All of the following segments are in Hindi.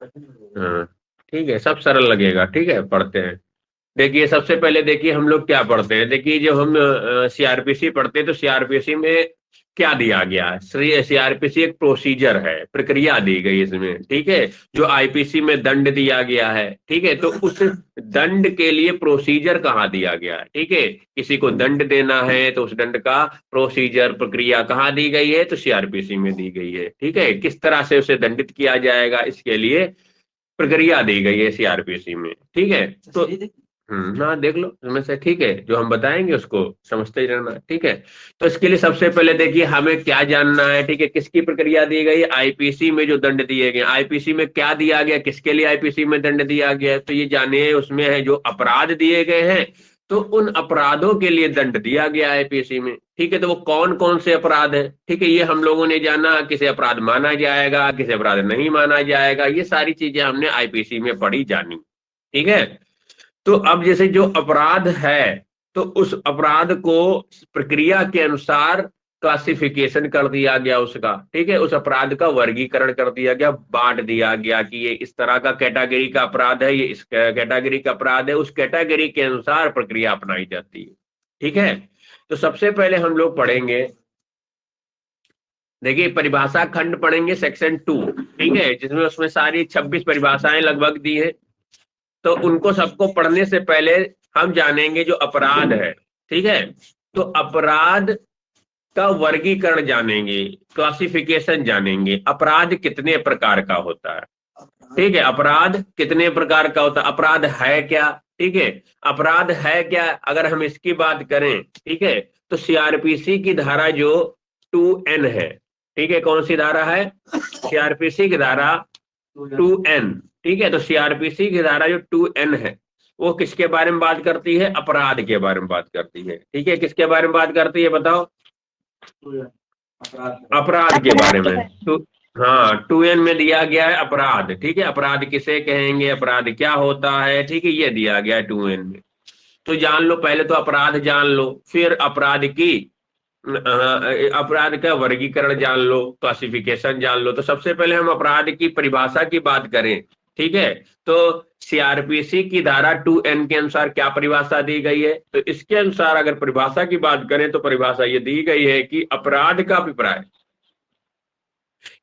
हाँ ठीक है, सब सरल लगेगा। ठीक है, पढ़ते हैं। देखिए सबसे पहले देखिए हम लोग क्या पढ़ते हैं। देखिए जो हम सीआरपीसी पढ़ते हैं तो सीआरपीसी में क्या दिया गया है। सीआरपीसी एक प्रोसीजर है, प्रक्रिया दी गई इसमें। ठीक है, जो आईपीसी में दंड दिया गया है। ठीक है, तो उस दंड के लिए प्रोसीजर कहाँ दिया गया है। ठीक है, किसी को दंड देना है तो उस दंड का प्रोसीजर, प्रक्रिया कहाँ दी गई है, तो सीआरपीसी में दी गई है। ठीक है, किस तरह से उसे दंडित किया जाएगा इसके लिए प्रक्रिया दी गई है सीआरपीसी में। ठीक है, तो हाँ देख लो इसमें से। ठीक है, जो हम बताएंगे उसको समझते ही रहना। ठीक है, तो इसके लिए सबसे पहले देखिए हमें क्या जानना है। ठीक है, किसकी प्रक्रिया दी गई, आईपीसी में जो दंड दिए गए, आईपीसी में क्या दिया गया, किसके लिए आईपीसी में दंड दिया गया है, तो ये जानिए। उसमें है जो अपराध दिए गए हैं, तो उन अपराधों के लिए दंड दिया गया आईपीसी में। ठीक है, तो वो कौन कौन से अपराध है। ठीक है, ये हम लोगों ने जाना, किसे अपराध माना जाएगा, किसे अपराध नहीं माना जाएगा, ये सारी चीजें हमने आईपीसी में पढ़ी जानी। ठीक है, तो अब जैसे जो अपराध है, तो उस अपराध को प्रक्रिया के अनुसार क्लासिफिकेशन कर दिया गया उसका। ठीक है, उस अपराध का वर्गीकरण कर दिया गया, बांट दिया गया कि ये इस तरह का कैटेगरी का अपराध है, ये इस कैटेगरी का अपराध है। उस कैटेगरी के अनुसार प्रक्रिया अपनाई जाती है। ठीक है, तो सबसे पहले हम लोग पढ़ेंगे, देखिए परिभाषा खंड पढ़ेंगे सेक्शन 2। ठीक है, जिसमें उसमें सारी 26 परिभाषाएं लगभग दी है। तो उनको सबको पढ़ने से पहले हम जानेंगे जो अपराध है। ठीक है, तो अपराध का वर्गीकरण जानेंगे, क्लासिफिकेशन जानेंगे, अपराध कितने प्रकार का होता है। ठीक है, अपराध कितने प्रकार का होता है, अपराध है क्या। ठीक है, अपराध है क्या, अगर हम इसकी बात करें। ठीक है, तो सीआरपीसी की धारा जो 2N है। ठीक है, कौन सी धारा है, सीआरपीसी की धारा 2N। ठीक है, तो सीआरपीसी की धारा जो 2N है, वो किसके बारे में बात करती है, अपराध के बारे में बात करती है। ठीक है, किसके बारे में बात करती है बताओ, अपराध के बारे में। तो हाँ 2N में दिया गया है अपराध। ठीक है, अपराध किसे कहेंगे, अपराध क्या होता है। ठीक है, ये दिया गया है 2N में। तो जान लो, पहले तो अपराध जान लो, फिर अपराध की अपराध का वर्गीकरण जान लो, क्लासिफिकेशन जान लो। तो सबसे पहले हम अपराध की परिभाषा की बात करें। ठीक है, तो सीआरपीसी की धारा 2N के अनुसार क्या परिभाषा दी गई है, तो इसके अनुसार अगर परिभाषा की बात करें तो परिभाषा ये दी गई है कि अपराध का अभिप्राय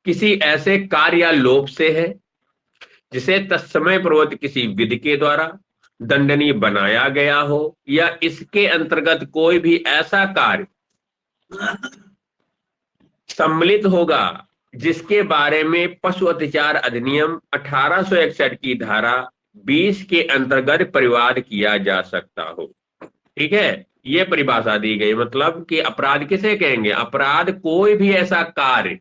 किसी ऐसे कार्य या लोभ से है जिसे तत्समय पूर्वक किसी विधि के द्वारा दंडनीय बनाया गया हो, या इसके अंतर्गत कोई भी ऐसा कार्य सम्मिलित होगा जिसके बारे में पशु अत्याचार अधिनियम 1861 की धारा 20 के अंतर्गत परिवाद किया जा सकता हो। ठीक है, ये परिभाषा दी गई। मतलब कि अपराध किसे कहेंगे, अपराध कोई भी ऐसा कार्य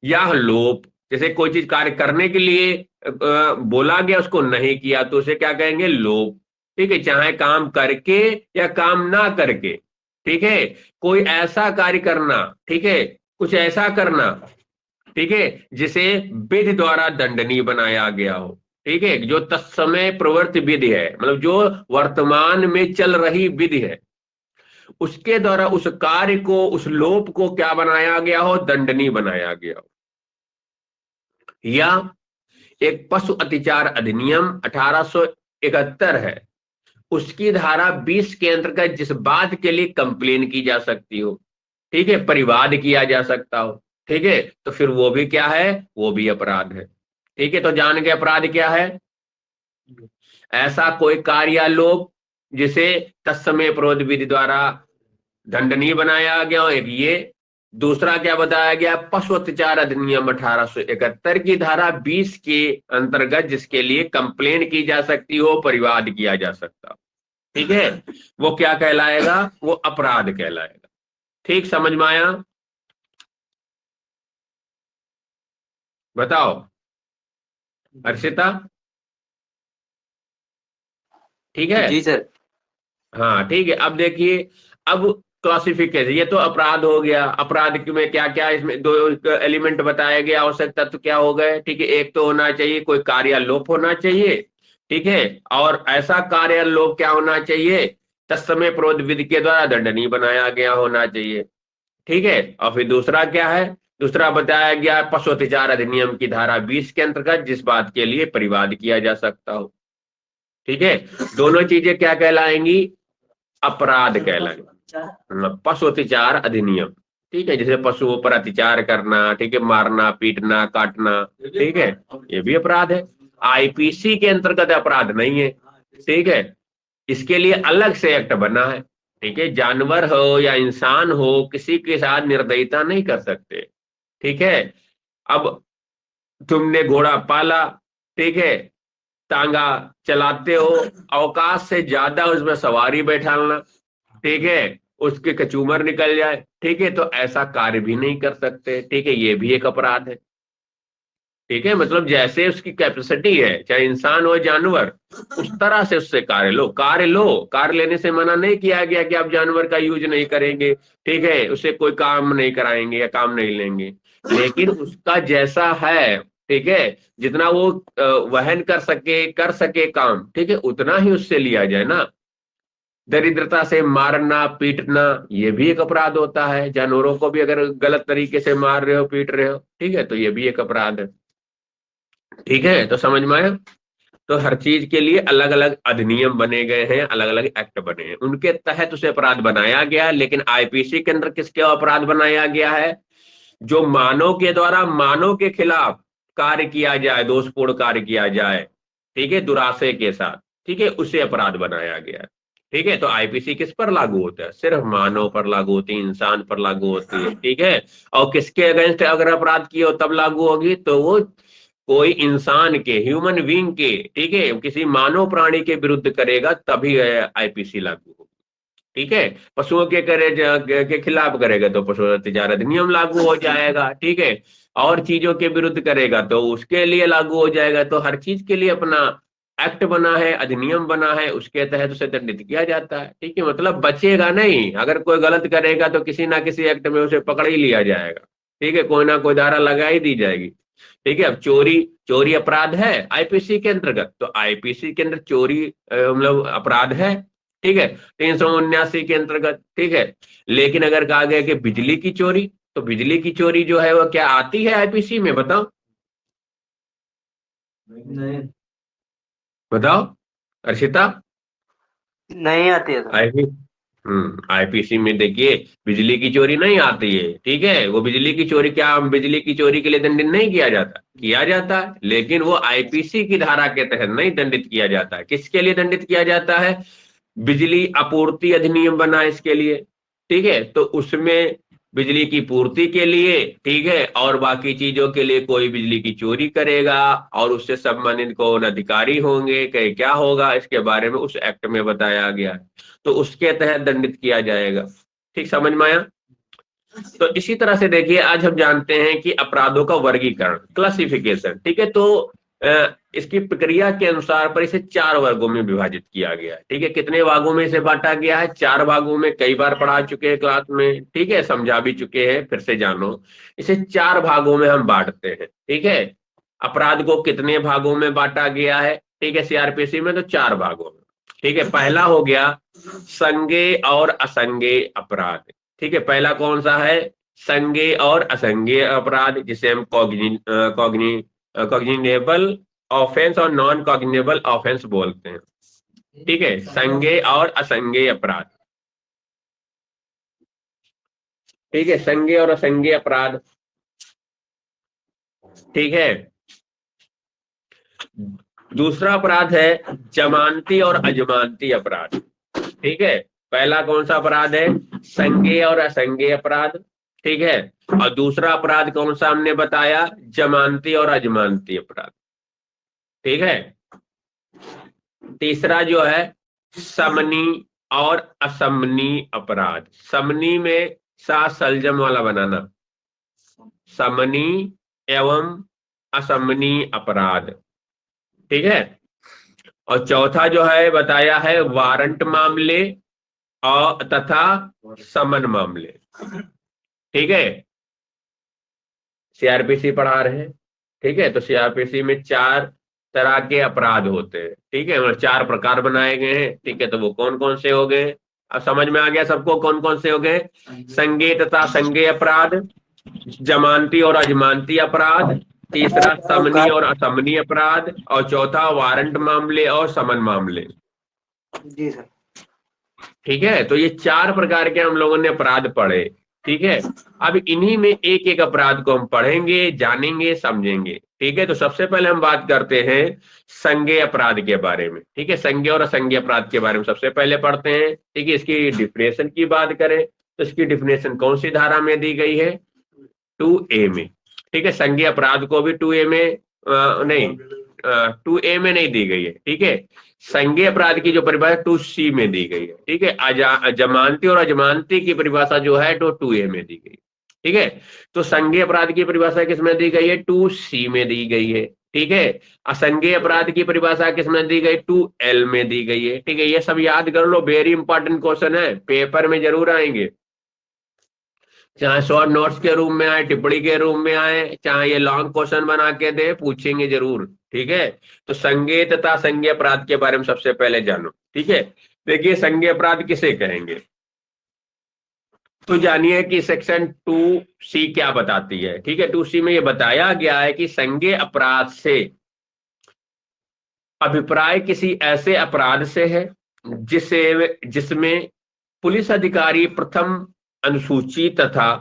या लोभ, जैसे कोई चीज कार्य करने के लिए बोला गया, उसको नहीं किया, तो उसे क्या कहेंगे, लोभ। ठीक है, चाहे काम करके या काम ना करके। ठीक है, कोई ऐसा कार्य करना, ठीक है, कुछ ऐसा करना, ठीक है, जिसे विधि द्वारा दंडनीय बनाया गया हो। ठीक है, जो तत्समय प्रवृत्ति विधि है, मतलब जो वर्तमान में चल रही विधि है, उसके द्वारा उस कार्य को, उस लोप को क्या बनाया गया हो, दंडनीय बनाया गया हो। या एक पशु अत्याचार अधिनियम 1871 है, उसकी धारा 20 के अंतर्गत जिस बात के लिए कंप्लेन की जा सकती हो, ठीक है, परिवाद किया जा सकता हो, ठीक है, तो फिर वो भी क्या है, वो भी अपराध है। ठीक है, तो जान के अपराध क्या है, ऐसा कोई कार्य या लोभ जिसे तत्समय प्रोध विधि द्वारा दंडनीय बनाया गया हो, एक ये। दूसरा क्या बताया गया, पशु अत्याचार अधिनियम 1871 की धारा 20 के अंतर्गत जिसके लिए कंप्लेन की जा सकती हो, परिवाद किया जा सकता हो। ठीक है, वो क्या कहलाएगा, वो अपराध कहलाएगा। ठीक, समझ में आया, बताओ अर्षिता। ठीक है, जी सर। हाँ ठीक है। अब देखिए, अब क्लासिफिकेशन, ये तो अपराध हो गया। अपराध में क्या क्या, इसमें दो एलिमेंट बताए गए, आवश्यक तत्व क्या हो गए। ठीक है, एक तो होना चाहिए कोई कार्यालोप होना चाहिए। ठीक है, और ऐसा कार्यालोप क्या होना चाहिए, तत्समय प्रोध विधि के द्वारा दंडनीय बनाया गया होना चाहिए। ठीक है, और फिर दूसरा क्या है, दूसरा बताया गया पशु अत्याचार अधिनियम की धारा 20 के अंतर्गत जिस बात के लिए परिवाद किया जा सकता हो। ठीक है, दोनों चीजें क्या कहलाएंगी? अपराध कहलाएंगे। पशु अत्याचार अधिनियम, ठीक है, जैसे पशुओं पर अत्याचार करना, ठीक है, मारना पीटना काटना, ठीक है, ये भी अपराध है। आईपीसी के अंतर्गत अपराध नहीं है, ठीक है, इसके लिए अलग से एक्ट बना है। ठीक है, जानवर हो या इंसान हो, किसी के साथ निर्दयता नहीं कर सकते। ठीक है, अब तुमने घोड़ा पाला, ठीक है, तांगा चलाते हो, अवकाश से ज्यादा उसमें सवारी बैठालना, ठीक है, उसके कचूमर निकल जाए, ठीक है, तो ऐसा कार्य भी नहीं कर सकते। ठीक है, ये भी एक अपराध है। ठीक है, मतलब जैसे उसकी कैपेसिटी है, चाहे इंसान हो जानवर, उस तरह से उससे कार्य लो। कार्य लेने से मना नहीं किया गया कि आप जानवर का यूज नहीं करेंगे, ठीक है, उसे कोई काम नहीं कराएंगे या काम नहीं लेंगे, लेकिन उसका जैसा है, ठीक है, जितना वो वहन कर सके काम, ठीक है, उतना ही उससे लिया जाए ना। दरिद्रता से मारना पीटना ये भी एक अपराध होता है। जानवरों को भी अगर गलत तरीके से मार रहे हो पीट रहे हो, ठीक है, तो ये भी एक अपराध है। ठीक है, तो समझ में आया? तो हर चीज के लिए अलग अलग अधिनियम बने गए हैं, अलग अलग एक्ट बने हैं, उनके तहत उसे अपराध बनाया गया। लेकिन आईपीसी के अंदर किसके अपराध बनाया गया है? जो मानव के द्वारा मानव के खिलाफ कार्य किया जाए, दोषपूर्ण कार्य किया जाए, ठीक है, दुराशय के साथ, ठीक है, उसे अपराध बनाया गया है। ठीक है, तो आईपीसी किस पर लागू होता है? सिर्फ मानव पर लागू होती है, इंसान पर लागू होती है। ठीक है, और किसके अगेंस्ट अगर अपराध किए हो तब लागू होगी? तो वो कोई इंसान के, ह्यूमन बीइंग के, ठीक है, किसी मानव प्राणी के विरुद्ध करेगा तभी आईपीसी लागू होगी। ठीक है, पशुओं के खिलाफ करेगा तो पशु अत्याचार अधिनियम लागू हो जाएगा। ठीक है, और चीजों के विरुद्ध करेगा तो उसके लिए लागू हो जाएगा। तो हर चीज के लिए अपना एक्ट बना है, अधिनियम बना है, उसके तहत उसे दंडित किया जाता है। ठीक है, मतलब बचेगा नहीं, अगर कोई गलत करेगा तो किसी ना किसी एक्ट में उसे पकड़ ही लिया जाएगा। ठीक है, कोई ना कोई धारा लगा ही दी जाएगी। ठीक है, अब चोरी अपराध है आईपीसी के अंतर्गत, तो आईपीसी के अंदर चोरी मतलब अपराध है। ठीक है, 379 के अंतर्गत। ठीक है, लेकिन अगर कहा गया कि बिजली की चोरी, तो बिजली की चोरी जो है वो क्या आती है आईपीसी में? बताओ नहीं, बताओ अर्षिता। नहीं आती है सर। आईपीसी में देखिए बिजली की चोरी नहीं आती है। ठीक है, वो बिजली की चोरी, क्या बिजली की चोरी के लिए दंडित नहीं किया जाता? किया जाता है, लेकिन वो आईपीसी की धारा के तहत नहीं दंडित किया जाता है। किसके लिए दंडित किया जाता है? बिजली आपूर्ति अधिनियम बना है इसके लिए। ठीक है, तो उसमें बिजली की पूर्ति के लिए, ठीक है, और बाकी चीजों के लिए कोई बिजली की चोरी करेगा और उससे संबंधित कौन अधिकारी होंगे, क्या होगा, इसके बारे में उस एक्ट में बताया गया है, तो उसके तहत दंडित किया जाएगा। ठीक, समझ में आया? तो इसी तरह से देखिए, आज हम जानते हैं कि अपराधों का वर्गीकरण, क्लासिफिकेशन। ठीक है, तो इसकी प्रक्रिया के अनुसार पर इसे 4 वर्गों में विभाजित किया गया है। ठीक है, कितने भागों में इसे बांटा गया है? 4 भागों में। कई बार पढ़ा चुके हैं क्लास में, ठीक है, समझा भी चुके हैं, फिर से जानो। इसे 4 भागों में हम बांटते हैं। ठीक है, अपराध को कितने भागों में बांटा गया है? ठीक है, सीआरपीसी में तो 4 भागों में। ठीक है, पहला हो गया संज्ञेय और असंज्ञेय अपराध। ठीक है, पहला कौन सा है? संज्ञेय और असंज्ञेय अपराध, जिसे हम कॉग्निनेबल ऑफेंस और नॉन कॉग्निनेबल ऑफेंस बोलते हैं। ठीक है, संज्ञेय और असंज्ञेय अपराध। ठीक है, संज्ञेय और असंज्ञेय अपराध। ठीक है, दूसरा अपराध है जमानती और अजमानती अपराध। ठीक है, पहला कौन सा अपराध है? संज्ञेय और असंज्ञेय अपराध। ठीक है, और दूसरा अपराध कौन सा हमने बताया? जमानती और अजमानती अपराध। ठीक है, तीसरा जो है समनी और असमनी अपराध। समनी में सा सलजम वाला बनाना, समनी एवं असमनी अपराध। ठीक है, और चौथा जो है बताया है वारंट मामले और तथा समन मामले। ठीक है, सीआरपीसी पढ़ा रहे हैं। ठीक है, तो सीआरपीसी में 4 तरह के अपराध होते हैं। ठीक है, मतलब 4 प्रकार बनाए गए हैं। ठीक है, तो वो कौन कौन से हो गए? अब समझ में आ गया सबको कौन कौन से हो गए? संज्ञेय तथा संज्ञेय अपराध, जमानती और अजमानती अपराध, तीसरा समनी और असमनी अपराध, और चौथा वारंट मामले और समन मामले। जी सर। ठीक है, तो ये 4 प्रकार के हम लोगों ने अपराध पढ़े। ठीक है, अब इन्हीं में एक एक अपराध को हम पढ़ेंगे, जानेंगे, समझेंगे। ठीक है, तो सबसे पहले हम बात करते हैं संज्ञेय अपराध के बारे में। ठीक है, संज्ञेय और असंज्ञेय अपराध के बारे में सबसे पहले पढ़ते हैं। ठीक है, इसकी डिफिनेशन की बात करें तो इसकी डिफिनेशन कौन सी धारा में दी गई है? 2A में। ठीक है, संज्ञेय अपराध को भी 2A में नहीं 2A में नहीं दी गई है। ठीक है, संज्ञेय अपराध की जो परिभाषा 2C में दी गई है। ठीक है, जमानती और अजमानती की परिभाषा जो है तो 2A में दी गई। ठीक है, तो संज्ञेय अपराध की परिभाषा किसमें दी गई है? 2C में दी गई है। ठीक है, असंज्ञेय अपराध की परिभाषा किसमें दी गई? 2L में दी गई है। ठीक है, ये सब याद कर लो, वेरी इंपॉर्टेंट क्वेश्चन है, पेपर में जरूर आएंगे, चाहे शॉर्ट नोट्स के रूप में आए, टिप्पणी के रूप में आए, चाहे ये लॉन्ग क्वेश्चन बना के दे, पूछेंगे जरूर। ठीक है, तो संज्ञेय तथा असंज्ञेय अपराध के बारे में सबसे पहले जानो। ठीक है, देखिए संज्ञेय अपराध किसे कहेंगे, तो जानिए कि सेक्शन 2C क्या बताती है। ठीक है, 2C में ये बताया गया है कि संज्ञेय अपराध से अभिप्राय किसी ऐसे अपराध से है जिसमें पुलिस अधिकारी प्रथम अनुसूची तथा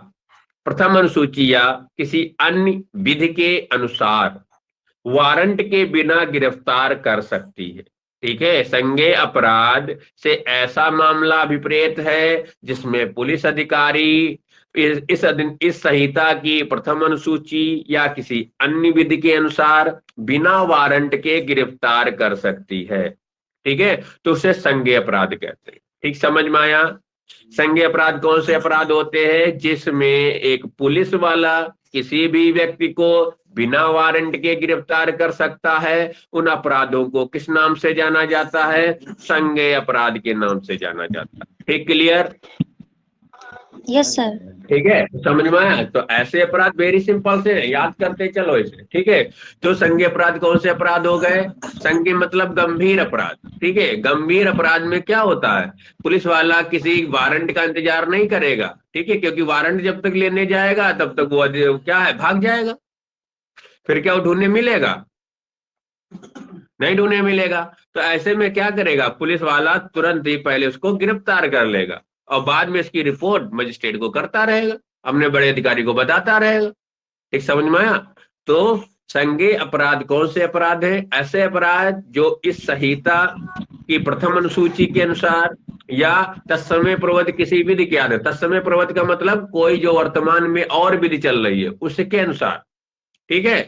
प्रथम अनुसूची या किसी अन्य विधि के अनुसार वारंट के बिना गिरफ्तार कर सकती है। ठीक है, संज्ञेय अपराध से ऐसा मामला अभिप्रेत है जिसमें पुलिस अधिकारी इस संहिता की प्रथम अनुसूची या किसी अन्य विधि के अनुसार बिना वारंट के गिरफ्तार कर सकती है। ठीक है, तो उसे संज्ञेय अपराध कहते हैं। ठीक, समझ में आया? संज्ञेय अपराध कौन से अपराध होते हैं? जिसमें एक पुलिस वाला किसी भी व्यक्ति को बिना वारंट के गिरफ्तार कर सकता है। उन अपराधों को किस नाम से जाना जाता है? संज्ञेय अपराध के नाम से जाना जाता है। ठीक, क्लियर? Yes sir. ठीक है, समझ में आया? तो ऐसे अपराध वेरी सिंपल से याद करते चलो इसे। ठीक है, तो संज्ञेय अपराध कौन से अपराध हो गए? संज्ञेय मतलब गंभीर अपराध। ठीक है, गंभीर अपराध में क्या होता है? पुलिस वाला किसी वारंट का इंतजार नहीं करेगा। ठीक है, क्योंकि वारंट जब तक लेने जाएगा तब तक वो क्या है, भाग जाएगा। फिर क्या वो ढूंढने मिलेगा? नहीं ढूंढने मिलेगा। तो ऐसे में क्या करेगा पुलिस वाला? तुरंत ही पहले उसको गिरफ्तार कर लेगा और बाद में इसकी रिपोर्ट मजिस्ट्रेट को करता रहेगा, अपने बड़े अधिकारी को बताता रहेगा। ठीक, समझ में आया? तो संज्ञेय अपराध कौन से अपराध है? ऐसे अपराध जो इस संहिता की प्रथम अनुसूची के अनुसार या तत्समय प्रवृत्ति किसी विधि के आधार, तत्समय प्रवृत्ति का मतलब कोई जो वर्तमान में और विधि चल रही है उसके अनुसार। ठीक है,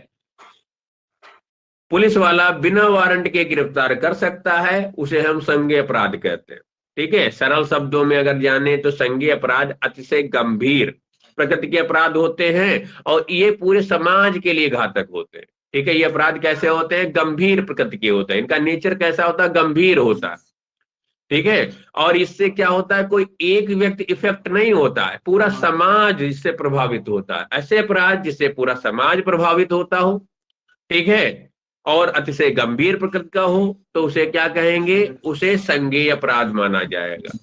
पुलिस वाला बिना वारंट के गिरफ्तार कर सकता है, उसे हम संज्ञेय अपराध कहते हैं। ठीक है, सरल शब्दों में अगर जाने तो संज्ञेय अपराध अतिशय गंभीर प्रकृति के अपराध होते हैं और ये पूरे समाज के लिए घातक होते हैं। ठीक है, ये अपराध कैसे होते हैं? गंभीर प्रकृति के होते हैं। इनका नेचर कैसा होता है? गंभीर होता है। ठीक है, और इससे क्या होता है? कोई एक व्यक्ति इफेक्ट नहीं होता है, पूरा समाज इससे प्रभावित होता है। ऐसे अपराध जिससे पूरा समाज प्रभावित होता हो, ठीक है, और अतिशय गंभीर प्रकृति का हो तो उसे क्या कहेंगे? उसे संज्ञेय अपराध माना जाएगा।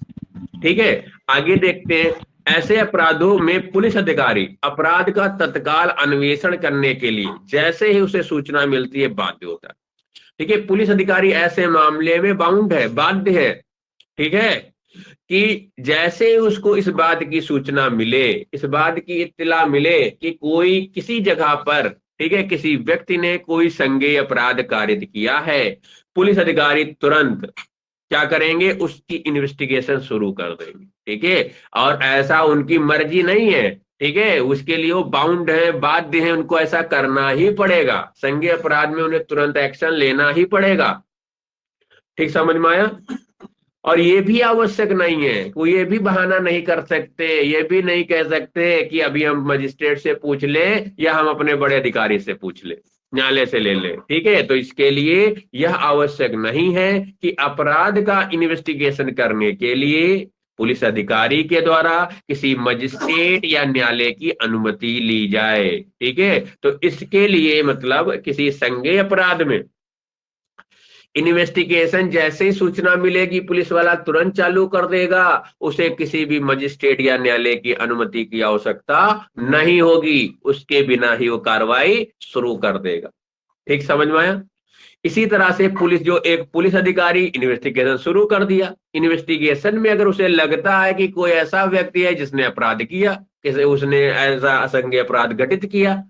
ठीक है, आगे देखते हैं। ऐसे अपराधों में पुलिस अधिकारी अपराध का तत्काल अन्वेषण करने के लिए जैसे ही उसे सूचना मिलती है बाध्य होता है। ठीक है, पुलिस अधिकारी ऐसे मामले में बाउंड है, बाध्य है। ठीक है, कि जैसे उसको इस बात की सूचना मिले, इस बात की इत्तला मिले कि कोई किसी जगह पर, ठीक है, किसी व्यक्ति ने कोई संज्ञेय अपराध कारित किया है, पुलिस अधिकारी तुरंत क्या करेंगे? उसकी इन्वेस्टिगेशन शुरू कर देंगे। ठीक है, और ऐसा उनकी मर्जी नहीं है। ठीक है, उसके लिए वो बाउंड है, बाध्य है, उनको ऐसा करना ही पड़ेगा। संज्ञेय अपराध में उन्हें तुरंत एक्शन लेना ही पड़ेगा। ठीक, समझ में आया? और ये भी आवश्यक नहीं है, वो ये भी बहाना नहीं कर सकते, ये भी नहीं कह सकते कि अभी हम मजिस्ट्रेट से पूछ ले या हम अपने बड़े अधिकारी से पूछ ले, न्यायालय से ले ले। ठीक है, तो इसके लिए यह आवश्यक नहीं है कि अपराध का इन्वेस्टिगेशन करने के लिए पुलिस अधिकारी के द्वारा किसी मजिस्ट्रेट या न्यायालय की अनुमति ली जाए। ठीक है, तो इसके लिए मतलब किसी संज्ञेय अपराध में इन्वेस्टिगेशन जैसे ही सूचना मिलेगी पुलिस वाला तुरंत चालू कर देगा, उसे किसी भी मजिस्ट्रेट या न्यायालय की अनुमति की आवश्यकता नहीं होगी, उसके बिना ही वो कार्रवाई शुरू कर देगा। ठीक समझ में आया? इसी तरह से पुलिस, जो एक पुलिस अधिकारी इन्वेस्टिगेशन शुरू कर दिया, इन्वेस्टिगेशन में अगर उसे लगता है कि कोई ऐसा व्यक्ति है जिसने अपराध किया, किसी उसने ऐसा असंज्ञेय अपराध घटित किया,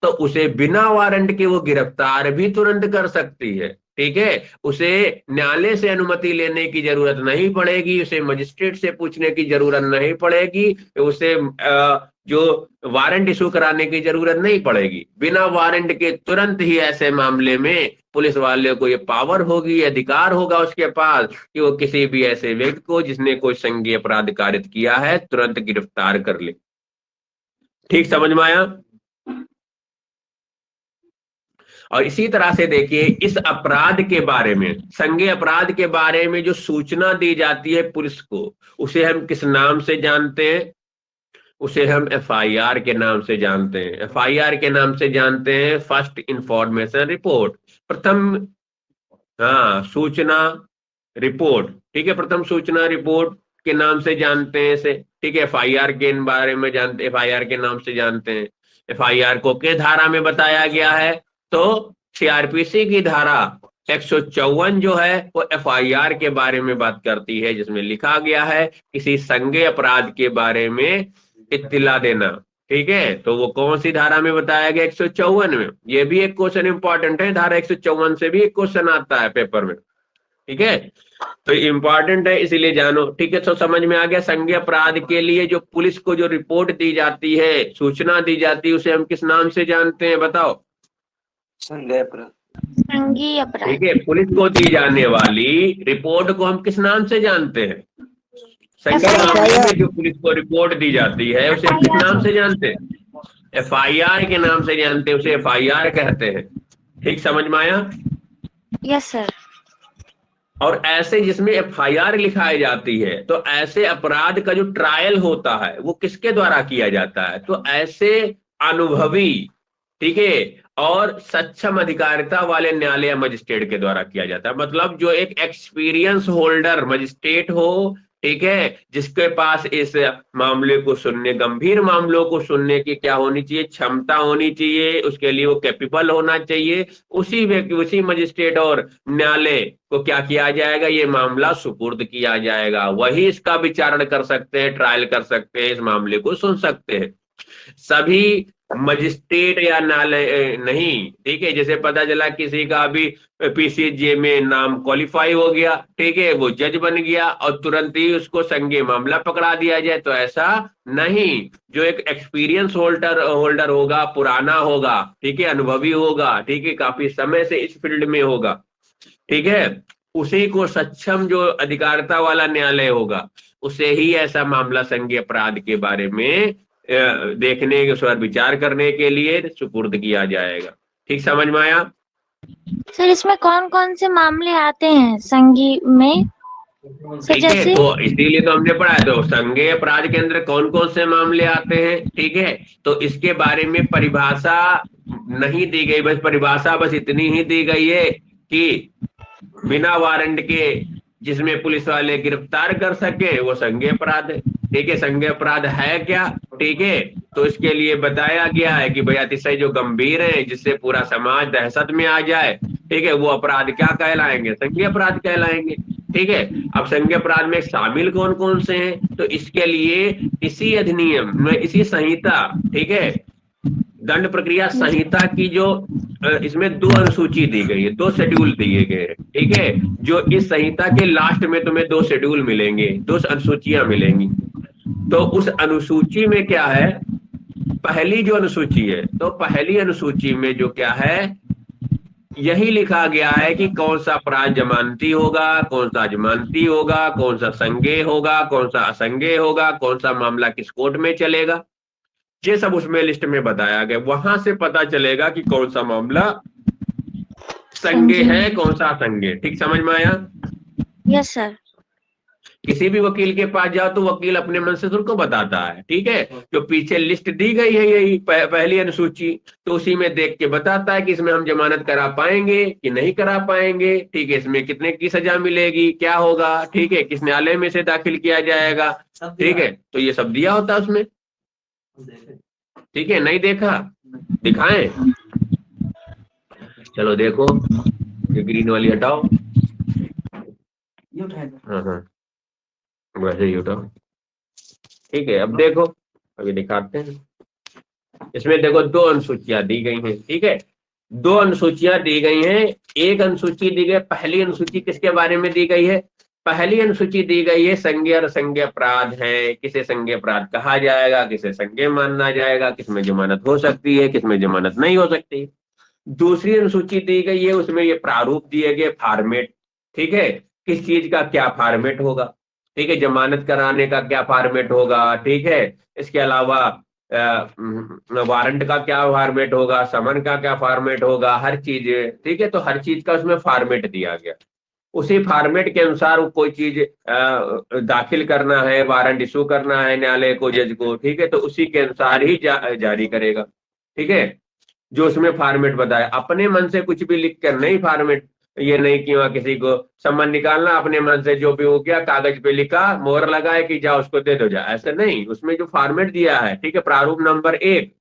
तो उसे बिना वारंट के वो गिरफ्तार भी तुरंत कर सकती है। ठीक है, उसे न्यायालय से अनुमति लेने की जरूरत नहीं पड़ेगी, उसे मजिस्ट्रेट से पूछने की जरूरत नहीं पड़ेगी, उसे जो वारंट इशू कराने की जरूरत नहीं पड़ेगी। बिना वारंट के तुरंत ही ऐसे मामले में पुलिस वाले को ये पावर होगी, अधिकार होगा उसके पास कि वो किसी भी ऐसे व्यक्ति को जिसने कोई संज्ञेय अपराध कारित किया है तुरंत गिरफ्तार कर ले। ठीक समझ में आया? और इसी तरह से देखिए, इस अपराध के बारे में, संज्ञेय अपराध के बारे में जो सूचना दी जाती है पुलिस को, उसे हम किस नाम से जानते हैं? उसे हम एफआईआर के नाम से जानते हैं। एफआईआर के नाम से जानते हैं फर्स्ट इंफॉर्मेशन रिपोर्ट, प्रथम सूचना रिपोर्ट। ठीक है, प्रथम सूचना रिपोर्ट के नाम से जानते हैं इसे। ठीक है, एफआईआर के बारे में जानते, एफआईआर के नाम से जानते हैं। एफआईआर को किस धारा में बताया गया है? तो सीआरपीसी की धारा 154 जो है वो एफआईआर के बारे में बात करती है, जिसमें लिखा गया है किसी संज्ञेय अपराध के बारे में इत्तिला देना। ठीक है, तो वो कौन सी धारा में बताया गया? 154 में। ये भी एक क्वेश्चन इंपॉर्टेंट है, धारा 154 से भी एक क्वेश्चन आता है पेपर में। ठीक है, तो इंपॉर्टेंट है, इसीलिए जानो। ठीक है, तो समझ में आ गया। संज्ञेय अपराध के लिए जो पुलिस को जो रिपोर्ट दी जाती है, सूचना दी जाती है, उसे हम किस नाम से जानते हैं? बताओ। संज्ञेय अपराध। संज्ञेय अपराध। ठीक है, पुलिस को दी जाने वाली रिपोर्ट को हम किस नाम से जानते हैं? संज्ञेय मामले में जो पुलिस को रिपोर्ट दी जाती है उसे किस नाम से जानते हैं? एफआईआर के नाम से जानते हैं, उसे एफआईआर कहते हैं। ठीक समझ में आया? Yes sir. और ऐसे जिसमें एफआईआर लिखाई जाती है, तो ऐसे अपराध का जो ट्रायल होता है वो किसके द्वारा किया जाता है? तो ऐसे अनुभवी, ठीक है, और सक्षम अधिकारिता वाले न्यायालय या मजिस्ट्रेट के द्वारा किया जाता है। मतलब जो एक एक्सपीरियंस होल्डर मजिस्ट्रेट हो, ठीक है, जिसके पास इस मामले को सुनने, गंभीर मामलों को सुनने की क्या होनी चाहिए? क्षमता होनी चाहिए, उसके लिए वो कैपेबल होना चाहिए। उसी व्यक्ति, उसी मजिस्ट्रेट और न्यायालय को क्या किया जाएगा? ये मामला सुपुर्द किया जाएगा। वही इसका विचारण कर सकते हैं, ट्रायल कर सकते हैं, इस मामले को सुन सकते हैं। सभी मजिस्ट्रेट या न्यायालय नहीं। ठीक है, जैसे पता चला किसी का अभी पीसीजे में नाम क्वालिफाई हो गया, ठीक है, वो जज बन गया और तुरंत ही उसको संज्ञेय मामला पकड़ा दिया जाए, तो ऐसा नहीं। जो एक एक्सपीरियंस होल्डर होगा, पुराना होगा, ठीक है, अनुभवी होगा, ठीक है, काफी समय से इस फील्ड में होगा, ठीक है, उसी को सक्षम जो अधिकारिता वाला न्यायालय होगा, उसे ही ऐसा मामला संज्ञेय अपराध के बारे में देखने के, उस पर विचार करने के लिए सुपुर्द किया जाएगा। ठीक समझ में आया? सर इसमें कौन कौन से मामले आते हैं संज्ञेय में? ठीक है, तो इसीलिए तो हमने पढ़ा है। तो संज्ञेय अपराध के अंदर कौन कौन से मामले आते हैं, ठीक है, तो इसके बारे में परिभाषा नहीं दी गई। बस परिभाषा बस इतनी ही दी गई है कि बिना वारंट के जिसमें पुलिस वाले गिरफ्तार कर सके वो संज्ञेय अपराध है। ठीक है, संज्ञेय अपराध है क्या? ठीक है, तो इसके लिए बताया गया है कि भाई अतिशय जो गंभीर है, जिससे पूरा समाज दहशत में आ जाए, ठीक है, वो अपराध क्या कहलाएंगे? संज्ञेय अपराध कहलाएंगे। ठीक है, अब संज्ञेय अपराध में शामिल कौन कौन से हैं? तो इसके लिए इसी अधिनियम में, इसी संहिता, ठीक है, दंड प्रक्रिया संहिता की जो इसमें 2 अनुसूची दी गई है, 2 शेड्यूल दिए गए हैं। ठीक है, जो इस संहिता के लास्ट में तुम्हें 2 शेड्यूल मिलेंगे, 2 अनुसूचियां मिलेंगी। तो उस अनुसूची में क्या है? पहली जो अनुसूची है, तो पहली अनुसूची में जो क्या है, यही लिखा गया है कि कौन सा अपराध जमानती होगा, कौन सा अजमानती होगा, कौन सा संज्ञेय होगा, कौन सा असंज्ञेय होगा, कौन सा मामला किस कोर्ट में चलेगा, ये सब उसमें लिस्ट में बताया गया। वहां से पता चलेगा कि कौन सा मामला संज्ञेय है, कौन सा असंज्ञेय। ठीक समझ में आया? Yes sir. किसी भी वकील के पास जाओ तो वकील अपने मन से तुमको बताता है, ठीक है। जो पीछे लिस्ट दी गई है यही पहली अनुसूची, तो उसी में देख के बताता है कि इसमें हम जमानत करा पाएंगे कि नहीं करा पाएंगे, ठीक है। इसमें कितने की सजा मिलेगी, क्या होगा, ठीक है, किस न्यायालय में से दाखिल किया जाएगा, ठीक है। तो ये सब दिया होता है उसमें, ठीक है। नहीं देखा, दिखाएं, चलो देखो, ये ग्रीन वाली हटाओ, हाँ हाँ वैसे ही उठाओ, ठीक है। अब देखो, अभी दिखाते हैं। इसमें देखो 2 अनुसूचियां दी गई हैं, ठीक है। 2 अनुसूचियां दी गई हैं। एक अनुसूची दी गई, पहली अनुसूची किसके बारे में दी गई है? पहली अनुसूची दी गई है संज्ञेय और असंज्ञेय अपराध है, किसे संज्ञेय अपराध कहा जाएगा, किसे संज्ञेय माना जाएगा, किसमें जमानत हो सकती है, किसमें जमानत नहीं हो सकती। दूसरी अनुसूची दी गई है, उसमें ये प्रारूप दिए गए, फॉर्मेट, ठीक है, किस चीज का क्या फॉर्मेट होगा, ठीक है, जमानत कराने का क्या फॉर्मेट होगा, ठीक है। इसके अलावा वारंट का क्या फॉर्मेट होगा, समन का क्या फॉर्मेट होगा, हर चीज, ठीक है। तो हर चीज का उसमें फॉर्मेट दिया गया। उसी फॉर्मेट के अनुसार वो कोई चीज दाखिल करना है, वारंट इशू करना है न्यायालय को, जज को, ठीक है, तो उसी के अनुसार ही जारी करेगा, ठीक है। जो उसमें फॉर्मेट बताया, अपने मन से कुछ भी लिख कर नहीं, फॉर्मेट ये नहीं कि वहां किसी को सम्मान निकालना अपने मन से, जो भी हो गया कागज पे लिखा, मोहर लगाए कि जा उसको दे दो जा, ऐसा नहीं। उसमें जो फॉर्मेट दिया है, ठीक है, प्रारूप नंबर 1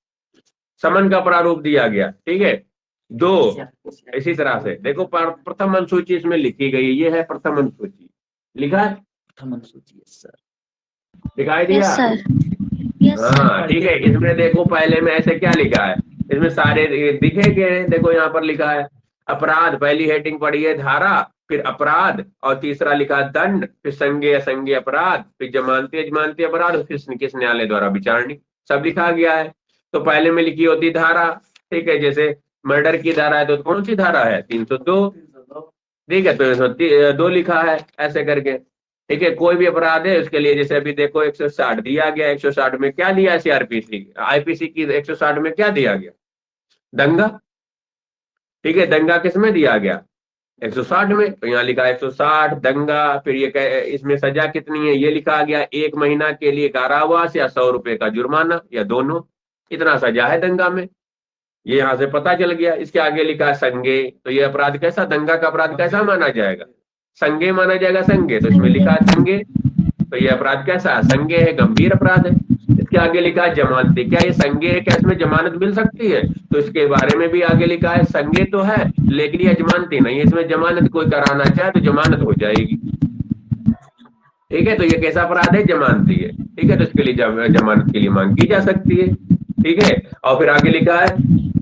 समन का प्रारूप दिया गया, ठीक है। 2 इसी तरह से देखो, प्रथम अनुसूची इसमें लिखी गई, ये है प्रथम अनुसूची, लिखा है प्रथम अनुसूची, सर दिखाई यस दिया, सर, यस सर। हाँ ठीक है। इसमें देखो पहले में ऐसे क्या लिखा है, इसमें सारे दिखे गए हैं, देखो यहाँ पर लिखा है अपराध, पहली हेडिंग पड़ी है धारा, फिर अपराध, और तीसरा लिखा है दंड, फिर संज्ञेय असंज्ञेय अपराध, फिर जमानती अजमानती अपराध, फिर किस न्यायालय द्वारा विचारणी, सब लिखा गया है। तो पहले में लिखी होती धारा, ठीक है, जैसे मर्डर की धारा है तो कौन सी धारा है, 302, ठीक है, तो 2 लिखा है ऐसे करके, ठीक है। कोई भी अपराध है उसके लिए, जैसे अभी देखो 160 दिया गया, 160 में क्या दिया है, सीआरपीसी आईपीसी की 160 में क्या दिया गया, दंगा, ठीक है। दंगा किस में दिया गया, 160 में, तो यहाँ लिखा 160 दंगा। फिर ये इसमें सजा कितनी है, ये लिखा गया 1 महीना के लिए कारावास या 100 रुपए का जुर्माना या दोनों, इतना सजा है दंगा में, ये यहाँ से पता चल गया। इसके आगे लिखा है संज्ञेय, तो ये अपराध कैसा, दंगा का अपराध कैसा माना जाएगा, संज्ञेय माना जाएगा, संज्ञेय, तो इसमें लिखा है संज्ञेय, तो ये अपराध कैसा, संज्ञेय है, गंभीर अपराध है। इसके आगे लिखा है जमानती, क्या ये संज्ञेय है, क्या इसमें जमानत मिल सकती है, तो इसके बारे में भी आगे लिखा है संज्ञेय तो है लेकिन ये जमानती नहीं है, इसमें जमानत कोई कराना चाहे तो जमानत हो जाएगी, ठीक है। तो ये कैसा अपराध है, जमानती है, ठीक है। तो इसके लिए जमानत के लिए मांग की जा सकती है, ठीक है। और फिर आगे लिखा है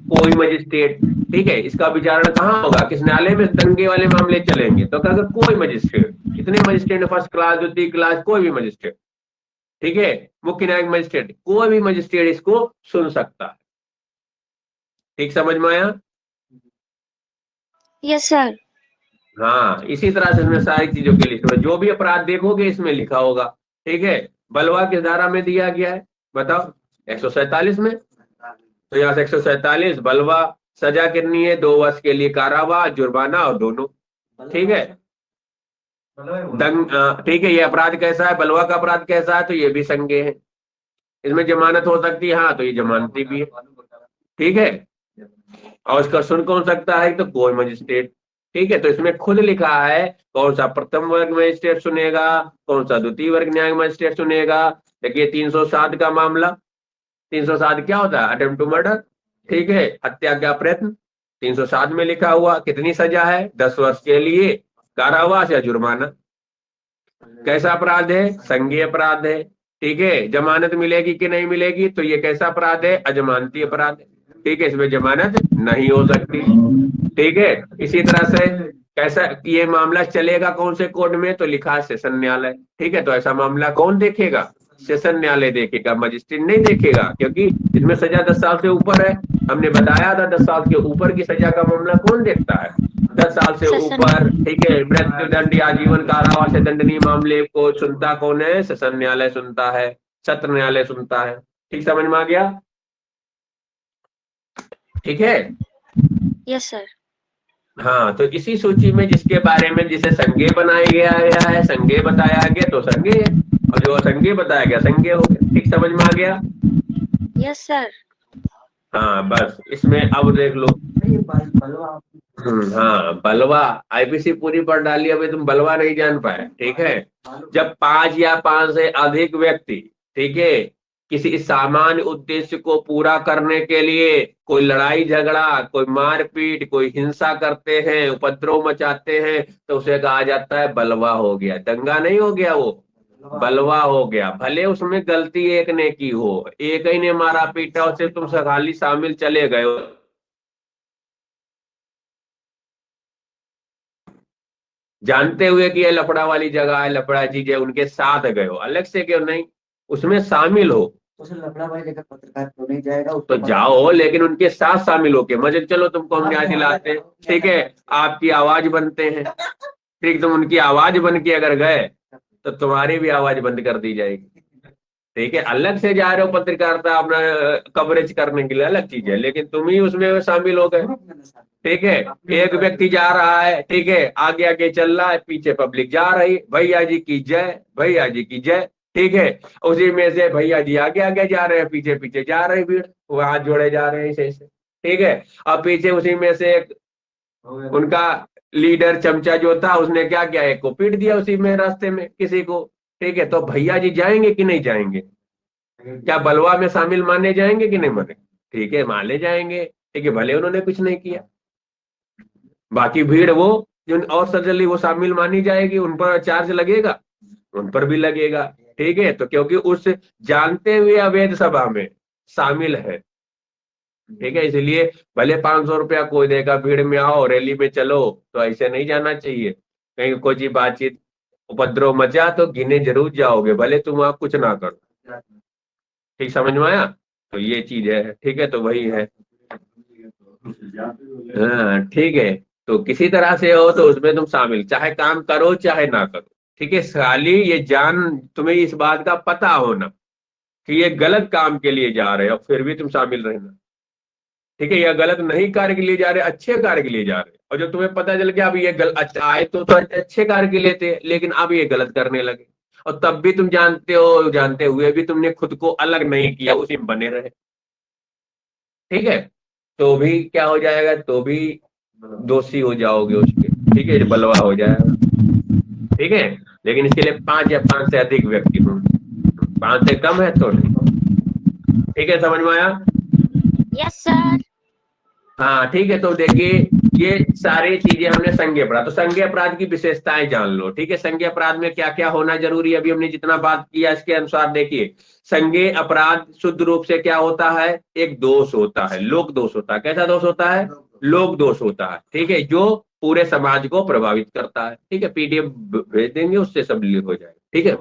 कोई मजिस्ट्रेट, ठीक है, इसका विचारण कहाँ होगा, किस न्यायालय में दंगे वाले मामले चलेंगे, तो अगर कोई मजिस्ट्रेट, कितने मजिस्ट्रेट, फर्स्ट क्लास, द्वितीय क्लास, कोई भी मजिस्ट्रेट, ठीक है, मुख्य न्यायिक मजिस्ट्रेट, कोई भी मजिस्ट्रेट इसको सुन सकता है, ठीक, समझ में आया? Yes sir. हाँ, इसी तरह से इसमें सारी चीजों की लिस्ट में जो भी अपराध देखोगे इसमें लिखा होगा, ठीक है। बलवा किस धारा में दिया गया है, बताओ, 147 में, तो यहाँ से 147 बलवा, सजा कितनी है, 2 वर्ष के लिए कारावास, जुर्माना और दोनों, ठीक है। ठीक है, ये अपराध कैसा है, बलवा का अपराध कैसा है, तो ये भी संज्ञेय है, इसमें जमानत हो सकती है, हाँ, तो ये जमानती भी है, ठीक है। और उसका सुन कौन सकता है, तो कोई मजिस्ट्रेट, ठीक है। तो इसमें खुद लिखा है कौन सा प्रथम वर्ग मजिस्ट्रेट सुनेगा, कौन सा द्वितीय वर्ग न्यायिक मजिस्ट्रेट सुनेगा। देखिए 307 का मामला, 307 क्या होता है, अटेम्प्ट टू मर्डर, ठीक है, हत्या का प्रयत्न, 307 में लिखा हुआ, कितनी सजा है, 10 वर्ष के लिए कारावास या जुर्माना। कैसा अपराध है, संज्ञेय अपराध है, ठीक है। जमानत मिलेगी कि नहीं मिलेगी, तो ये कैसा अपराध है, अजमानती अपराध है, ठीक है, इसमें जमानत नहीं हो सकती, ठीक है। इसी तरह से कैसा ये मामला चलेगा कौन से कोर्ट में, तो लिखा है सेशन न्यायालय, ठीक है। तो ऐसा मामला कौन देखेगा, सेशन न्यायालय देखेगा, मजिस्ट्रेट नहीं देखेगा, क्योंकि इसमें सजा 10 साल से ऊपर है, हमने बताया था 10 साल के ऊपर की सजा का मामला कौन देखता है, 10 साल से ऊपर, ठीक है, मृत्यु दंड या जीवन कारावास से दंडनीय मामले को सुनता कौन है, सेशन न्यायालय सुनता है, सत्र न्यायालय सुनता है, ठीक, समझ में आ गया, ठीक है। Yes sir. हाँ, तो इसी सूची में जिसके बारे में जिसे संज्ञेय बनाया गया है, संज्ञेय बताया गया तो संज्ञेय है, और जो असंज्ञेय बताया गया संज्ञेय हो गया। ठीक, समझ में आ गया? Yes sir. हाँ, बस इसमें अब देख लो। हाँ, बलवा आईपीसी पूरी पढ़ डाली, अभी तुम बलवा नहीं जान पाए। ठीक है, जब 5 या 5 से अधिक व्यक्ति, ठीक है, किसी सामान्य उद्देश्य को पूरा करने के लिए कोई लड़ाई झगड़ा, कोई मारपीट, कोई हिंसा करते हैं, उपद्रव मचाते हैं, तो उसे कहा जाता है बलवा हो गया। दंगा नहीं हो गया, वो बलवा हो गया। भले उसमें गलती एक ने की हो, एक ही ने मारा पीटा, उसे तुम खाली शामिल चले गए हो, जानते हुए कि ये लफड़ा वाली जगह है, लफड़ा चीज है, उनके साथ गए हो, अलग से क्यों नहीं, उसमें शामिल हो। उसे लफड़ा वाली जगह पत्रकार तो नहीं जाएगा, तो उसको जाओ, लेकिन उनके साथ शामिल होके मजे, चलो तुमको हम न्याय दिलाते हैं, ठीक है, आपकी आवाज बनते हैं। ठीक, तुम उनकी आवाज बन के अगर गए तो तुम्हारी भी आवाज बंद कर दी जाएगी। ठीक है, अलग से जा रहे हो पत्रकारिता अपना कवरेज करने के लिए, अलग चीज है, लेकिन तुम ही उसमें शामिल हो गए। ठीक है, एक व्यक्ति जा रहा है, ठीक है, आगे आगे चल रहा है, पीछे पब्लिक जा रही, भैया जी की जय, भैया जी की जय। ठीक है, उसी में से भैया जी आगे आगे जा रहे हैं, पीछे पीछे जा रही भीड़, वो हाथ जोड़े जा रहे हैं ऐसे। ठीक है, अब पीछे उसी में से एक उनका लीडर चमचा जो था, उसने क्या किया, एक को पीट दिया उसी में रास्ते में किसी को। ठीक है, तो भैया जी जाएंगे कि नहीं जाएंगे? क्या बलवा में शामिल माने जाएंगे कि नहीं माने? ठीक है, माने जाएंगे। ठीक है, भले उन्होंने कुछ नहीं किया, बाकी भीड़ वो जो और सजली वो शामिल मानी जाएगी, उन पर चार्ज लगेगा, उन पर भी लगेगा। ठीक है, तो क्योंकि उस जानते हुए अवैध सभा में शामिल है। ठीक है, इसलिए भले 500 रुपया कोई देगा, भीड़ में आओ, रैली में चलो, तो ऐसे नहीं जाना चाहिए। कहीं कोई चीज बातचीत उपद्रव मचा तो गिने जरूर जाओगे, भले तुम आप कुछ ना करो। ठीक, समझ में आया? तो ये चीज है। ठीक है, तो वही है। हाँ, ठीक है, तो किसी तरह से हो तो उसमें तुम शामिल, चाहे काम करो चाहे ना करो। ठीक है, खाली ये जान तुम्हें इस बात का पता होना कि ये गलत काम के लिए जा रहे हो, फिर भी तुम शामिल रहना। ठीक है, यह गलत नहीं कार्य के लिए जा रहे, अच्छे कार्य के लिए जा रहे, और जो तुम्हें पता चल गया अब ये अच्छा आए तो अच्छे कार्य के लिए थे, लेकिन अब ये गलत करने लगे, और तब भी तुम जानते हो, जानते हुए भी तुमने खुद को अलग नहीं किया, उसी में बने रहे। ठीक है, तो भी क्या हो जाएगा, तो भी दोषी हो जाओगे उसके। ठीक है, बलवा हो जाएगा। ठीक है, लेकिन इसके लिए 5 या 5 से अधिक व्यक्ति हों, 5 से कम है तो नहीं। ठीक है, समझ में आया? Yes sir. हाँ, ठीक है, तो देखिए ये सारी चीजें हमने संज्ञेय अपराध, तो संज्ञेय अपराध की विशेषताएं जान लो। ठीक है, संज्ञेय अपराध में क्या क्या होना जरूरी है, अभी हमने जितना बात किया इसके अनुसार देखिए। संज्ञेय अपराध शुद्ध रूप से क्या होता है, एक दोष होता है, लोक दोष होता है। कैसा दोष होता है? लोक दोष होता है। ठीक है, जो पूरे समाज को प्रभावित करता है। ठीक है, पीडीएफ भेज देंगे, उससे सब लिख हो जाएगा। ठीक है,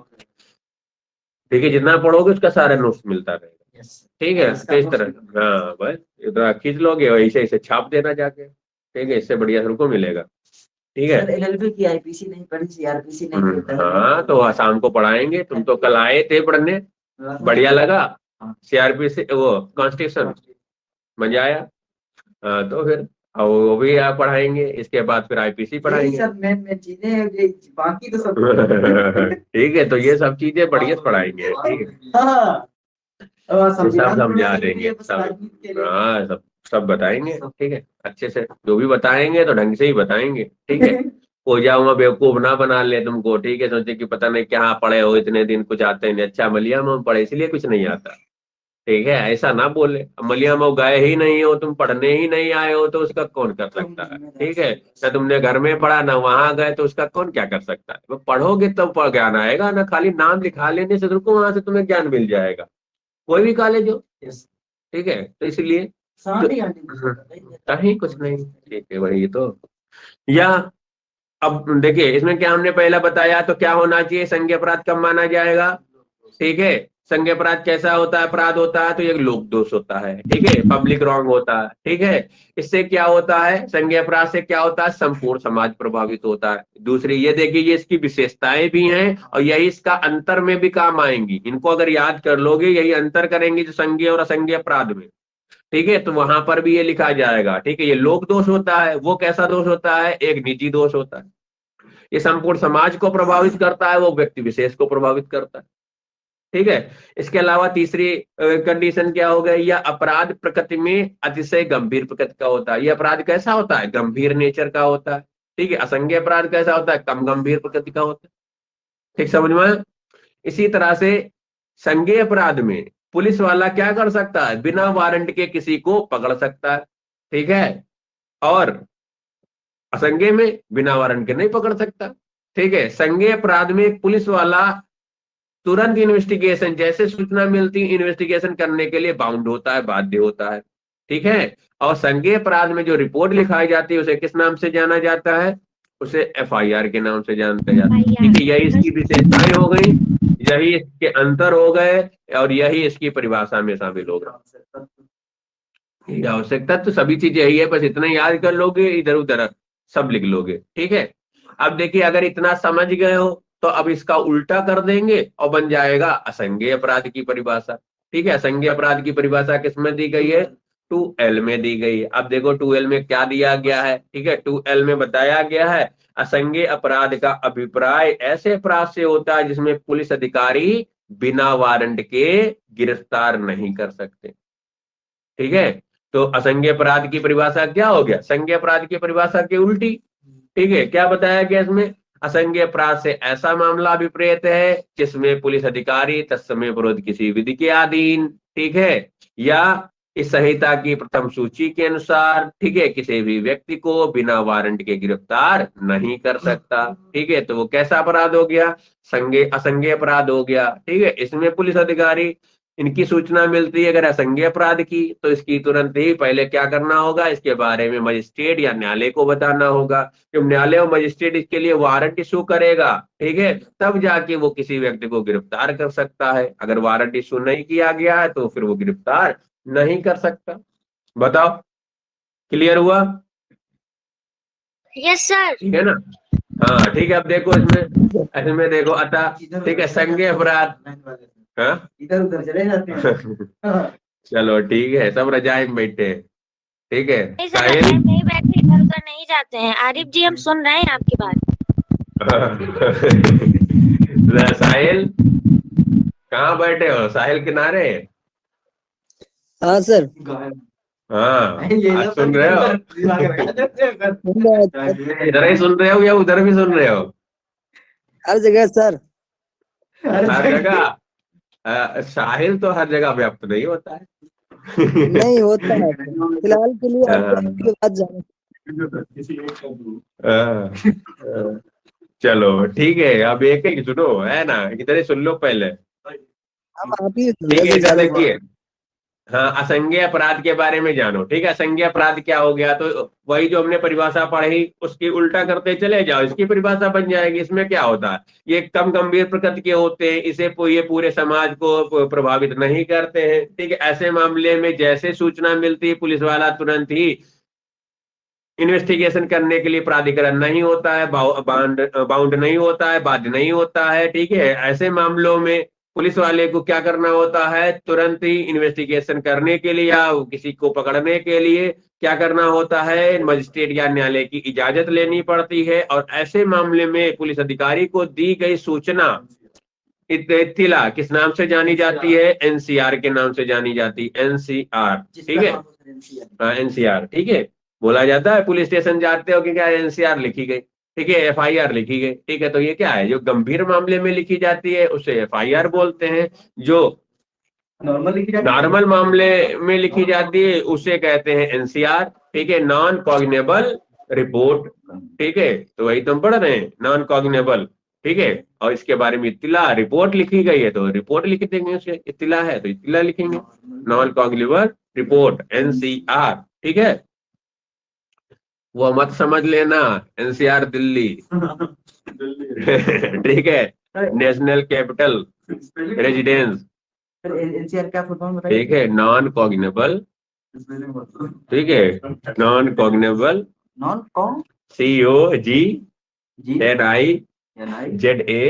ठीक है, जितना पढ़ोगे उसका सारा नोट्स मिलता रहेगा। ठीक है, तो इस तरह, हाँ बस इतना खींच लोगे, ऐसे ऐसे छाप देना जाके। ठीक है, इससे बढ़िया तुमको मिलेगा। ठीक है, एलएलबी की आईपीसी नहीं पढ़ी, सीआरपीसी नहीं पढ़ी। हाँ, तो शाम को पढ़ाएंगे, तुम तो कल आए थे पढ़ने, बढ़िया लगा। सीआरपी से वो कॉन्स्टिट्यूशन मजा आया। हाँ, तो फिर अब वो भी आप पढ़ाएंगे, इसके बाद फिर आईपीसी पढ़ाएंगे। सब मैं चीजें, बाकी तो सब ठीक है, तो ये सब चीजें बढ़िया से पढ़ाएंगे। ठीक है, हाँ, सब समझा देंगे, सब, हाँ, सब बताएंगे। ठीक है, अच्छे से जो भी बताएंगे तो ढंग से ही बताएंगे। ठीक है, हो जाऊंगा बेवकूफ ना बना ले तुमको। ठीक है, सोचे कि पता नहीं क्या पढ़े हो इतने दिन, कुछ आते नहीं। अच्छा, मलिया में पढ़े इसलिए कुछ नहीं आता। ठीक है, ऐसा ना बोले। अब मलिया में गए ही नहीं हो, तुम पढ़ने ही नहीं आए हो, तो उसका कौन कर सकता है? ठीक है, ना तुमने घर में पढ़ा ना वहां गए, तो उसका कौन क्या कर सकता है? वो पढ़ोगे तब ज्ञान आएगा ना, खाली नाम लिखा लेने से तुमको वहां से तुम्हें ज्ञान मिल जाएगा, कोई भी कॉलेज हो। ठीक है, तो इसलिए कहीं कुछ नहीं। ठीक है, वही तो। या अब देखिए, इसमें क्या हमने पहला बताया, तो क्या होना चाहिए, संज्ञेय अपराध कब माना जाएगा? ठीक है, संज्ञेय अपराध कैसा होता है, अपराध होता है तो ये लोक दोष होता है। ठीक है, पब्लिक रॉन्ग होता है। ठीक है, इससे क्या होता है, संज्ञेय अपराध से क्या होता है, संपूर्ण समाज प्रभावित होता है। दूसरी ये देखिए, ये इसकी विशेषताएं भी हैं, और यही इसका अंतर में भी काम आएंगी। इनको अगर याद कर लोगे, यही अंतर करेंगे जो संज्ञेय और असंज्ञेय अपराध में। ठीक है, तो वहां पर भी ये लिखा जाएगा। ठीक है, ये लोक दोष होता है। वो कैसा दोष होता है? एक निजी दोष होता है। ये संपूर्ण समाज को प्रभावित करता है, वो व्यक्ति विशेष को प्रभावित करता है। ठीक है, इसके अलावा तीसरी कंडीशन क्या हो गई? यह अपराध प्रकृति में अतिशय गंभीर प्रकृति का होता है। यह अपराध कैसा होता है? गंभीर नेचर का होता है। ठीक है, असंज्ञेय अपराध कैसा होता है? कम गंभीर प्रकृति का होता है। ठीक समझ में आया? इसी तरह से संज्ञेय अपराध में पुलिस वाला क्या कर सकता है? बिना वारंट के किसी को पकड़ सकता है। ठीक है, और असंज्ञेय में बिना वारंट के नहीं पकड़ सकता। ठीक है, संज्ञेय अपराध में पुलिस वाला तुरंत इन्वेस्टिगेशन, जैसे सूचना मिलती इन्वेस्टिगेशन करने के लिए बाउंड होता है, बाध्य होता है। ठीक है, और संज्ञेय अपराध में जो रिपोर्ट लिखाई जाती है उसे किस नाम से जाना जाता है? उसे एफआईआर के नाम से जानते जाते हैं। ठीक है, यही इसकी विशेषताएं हो गई, यही इसके अंतर हो गए, और यही इसकी परिभाषा में शामिल हो गए। आवश्यक तत्व सभी चीज यही है, बस इतना याद कर लोगे, इधर उधर सब लिख लोगे। ठीक है, अब देखिए, अगर इतना समझ गए हो तो अब इसका उल्टा कर देंगे और बन जाएगा असंज्ञेय अपराध की परिभाषा। ठीक है, असंज्ञेय अपराध की परिभाषा किसमें दी गई है? 2L में दी गई है। अब देखो 2L में क्या दिया गया है। ठीक है, 2L में बताया गया है असंज्ञेय अपराध का अभिप्राय ऐसे अपराध से होता है जिसमें पुलिस अधिकारी बिना वारंट के गिरफ्तार नहीं कर सकते। ठीक है, तो असंज्ञेय अपराध की परिभाषा क्या हो गया? संज्ञेय अपराध की परिभाषा की उल्टी। ठीक है, क्या बताया गया इसमें? असंज्ञेय अपराध से ऐसा मामला अभिप्रेत है जिसमें पुलिस अधिकारी तत्समय विरोध किसी विधि के अधीन, ठीक है, या इस संहिता की प्रथम सूची के अनुसार, ठीक है, किसी भी व्यक्ति को बिना वारंट के गिरफ्तार नहीं कर सकता। ठीक है, तो वो कैसा अपराध हो गया? असंज्ञेय अपराध हो गया। ठीक है, इसमें पुलिस अधिकारी, इनकी सूचना मिलती है अगर असंज्ञेय अपराध की, तो इसकी तुरंत ही पहले क्या करना होगा? इसके बारे में मजिस्ट्रेट या न्यायालय को बताना होगा। जब न्यायालय और मजिस्ट्रेट इसके लिए वारंट इशू करेगा, ठीक है, तब जाके वो किसी व्यक्ति को गिरफ्तार कर सकता है। अगर वारंट इशू नहीं किया गया है तो फिर वो गिरफ्तार नहीं कर सकता। बताओ, क्लियर हुआ? Yes sir. ठीक है ना? हाँ, ठीक है। अब देखो इसमें देखो, अतः, ठीक है, संज्ञेय अपराध, हाँ इधर उधर चले जाते हैं। चलो ठीक है, सब रजाई में बैठे हैं। ठीक है, नहीं सर, साहिल रजाई नहीं बैठे, इधर उधर नहीं जाते हैं। आरिफ जी, हम सुन रहे हैं आपकी बात। साहिल कहाँ बैठे हो? साहिल किनारे? हाँ सर। हाँ, आज सुन रहे हो? इधर ही सुन रहे हो या उधर भी सुन रहे हो? हर जगह सर। हर जगह? साहिल तो हर जगह व्याप्त नहीं होता है। नहीं होता है, फिलहाल के लिए आपके बाद जाने। चलो ठीक है, अब एक एक सुनो, है ना, इधर ही सुन लो पहले। हम आप ही ठीक है, इधर देखिए। हाँ, असंज्ञेय अपराध के बारे में जानो। ठीक है, असंज्ञेय अपराध क्या हो गया? तो वही जो हमने परिभाषा पढ़ी उसकी उल्टा करते चले जाओ, इसकी परिभाषा बन जाएगी। इसमें क्या होता है? ये कम गंभीर प्रकृति के होते हैं, इसे ये पूरे समाज को प्रभावित नहीं करते हैं। ठीक है, ऐसे मामले में जैसे सूचना मिलती है पुलिस वाला तुरंत ही इन्वेस्टिगेशन करने के लिए प्राधिकरण नहीं होता है, बाउंड नहीं होता है, बाध्य नहीं होता है। ठीक है, ऐसे मामलों में पुलिस वाले को क्या करना होता है? तुरंत ही इन्वेस्टिगेशन करने के लिए या किसी को पकड़ने के लिए क्या करना होता है? मजिस्ट्रेट या न्यायालय की इजाजत लेनी पड़ती है। और ऐसे मामले में पुलिस अधिकारी को दी गई सूचना, इत्तिला किस नाम से जानी जाती है? एनसीआर के नाम से जानी जाती है, एनसीआर। ठीक है, हाँ, एनसीआर। ठीक है, बोला जाता है पुलिस स्टेशन जाते हो कि क्या एनसीआर लिखी गई, ठीक है, एफआईआर लिखी गई। ठीक है, तो ये क्या है? जो गंभीर मामले में लिखी जाती है उसे एफआईआर बोलते हैं, जो नॉर्मल मामले में लिखी जाती है उसे कहते हैं एनसीआर। ठीक है, नॉन कॉग्निबल रिपोर्ट। ठीक है, तो वही तुम पढ़ रहे हैं, नॉन कॉग्निबल। ठीक है, और इसके बारे में इत्तिला, रिपोर्ट लिखी गई है तो रिपोर्ट लिख देंगे, उसके इत्तिला है तो इत्तिला लिखेंगे, नॉन कॉग्निबल रिपोर्ट, एनसीआर। ठीक है, वो मत समझ लेना एनसीआर दिल्ली। ठीक है, नेशनल कैपिटल रेजिडेंस। एनसीआर क्या फुल फॉर्म बताइए? ठीक है, नॉन कॉग्निबल। ठीक है, नॉन कॉग्निबल, नॉन कॉम COG जी NI NI ZA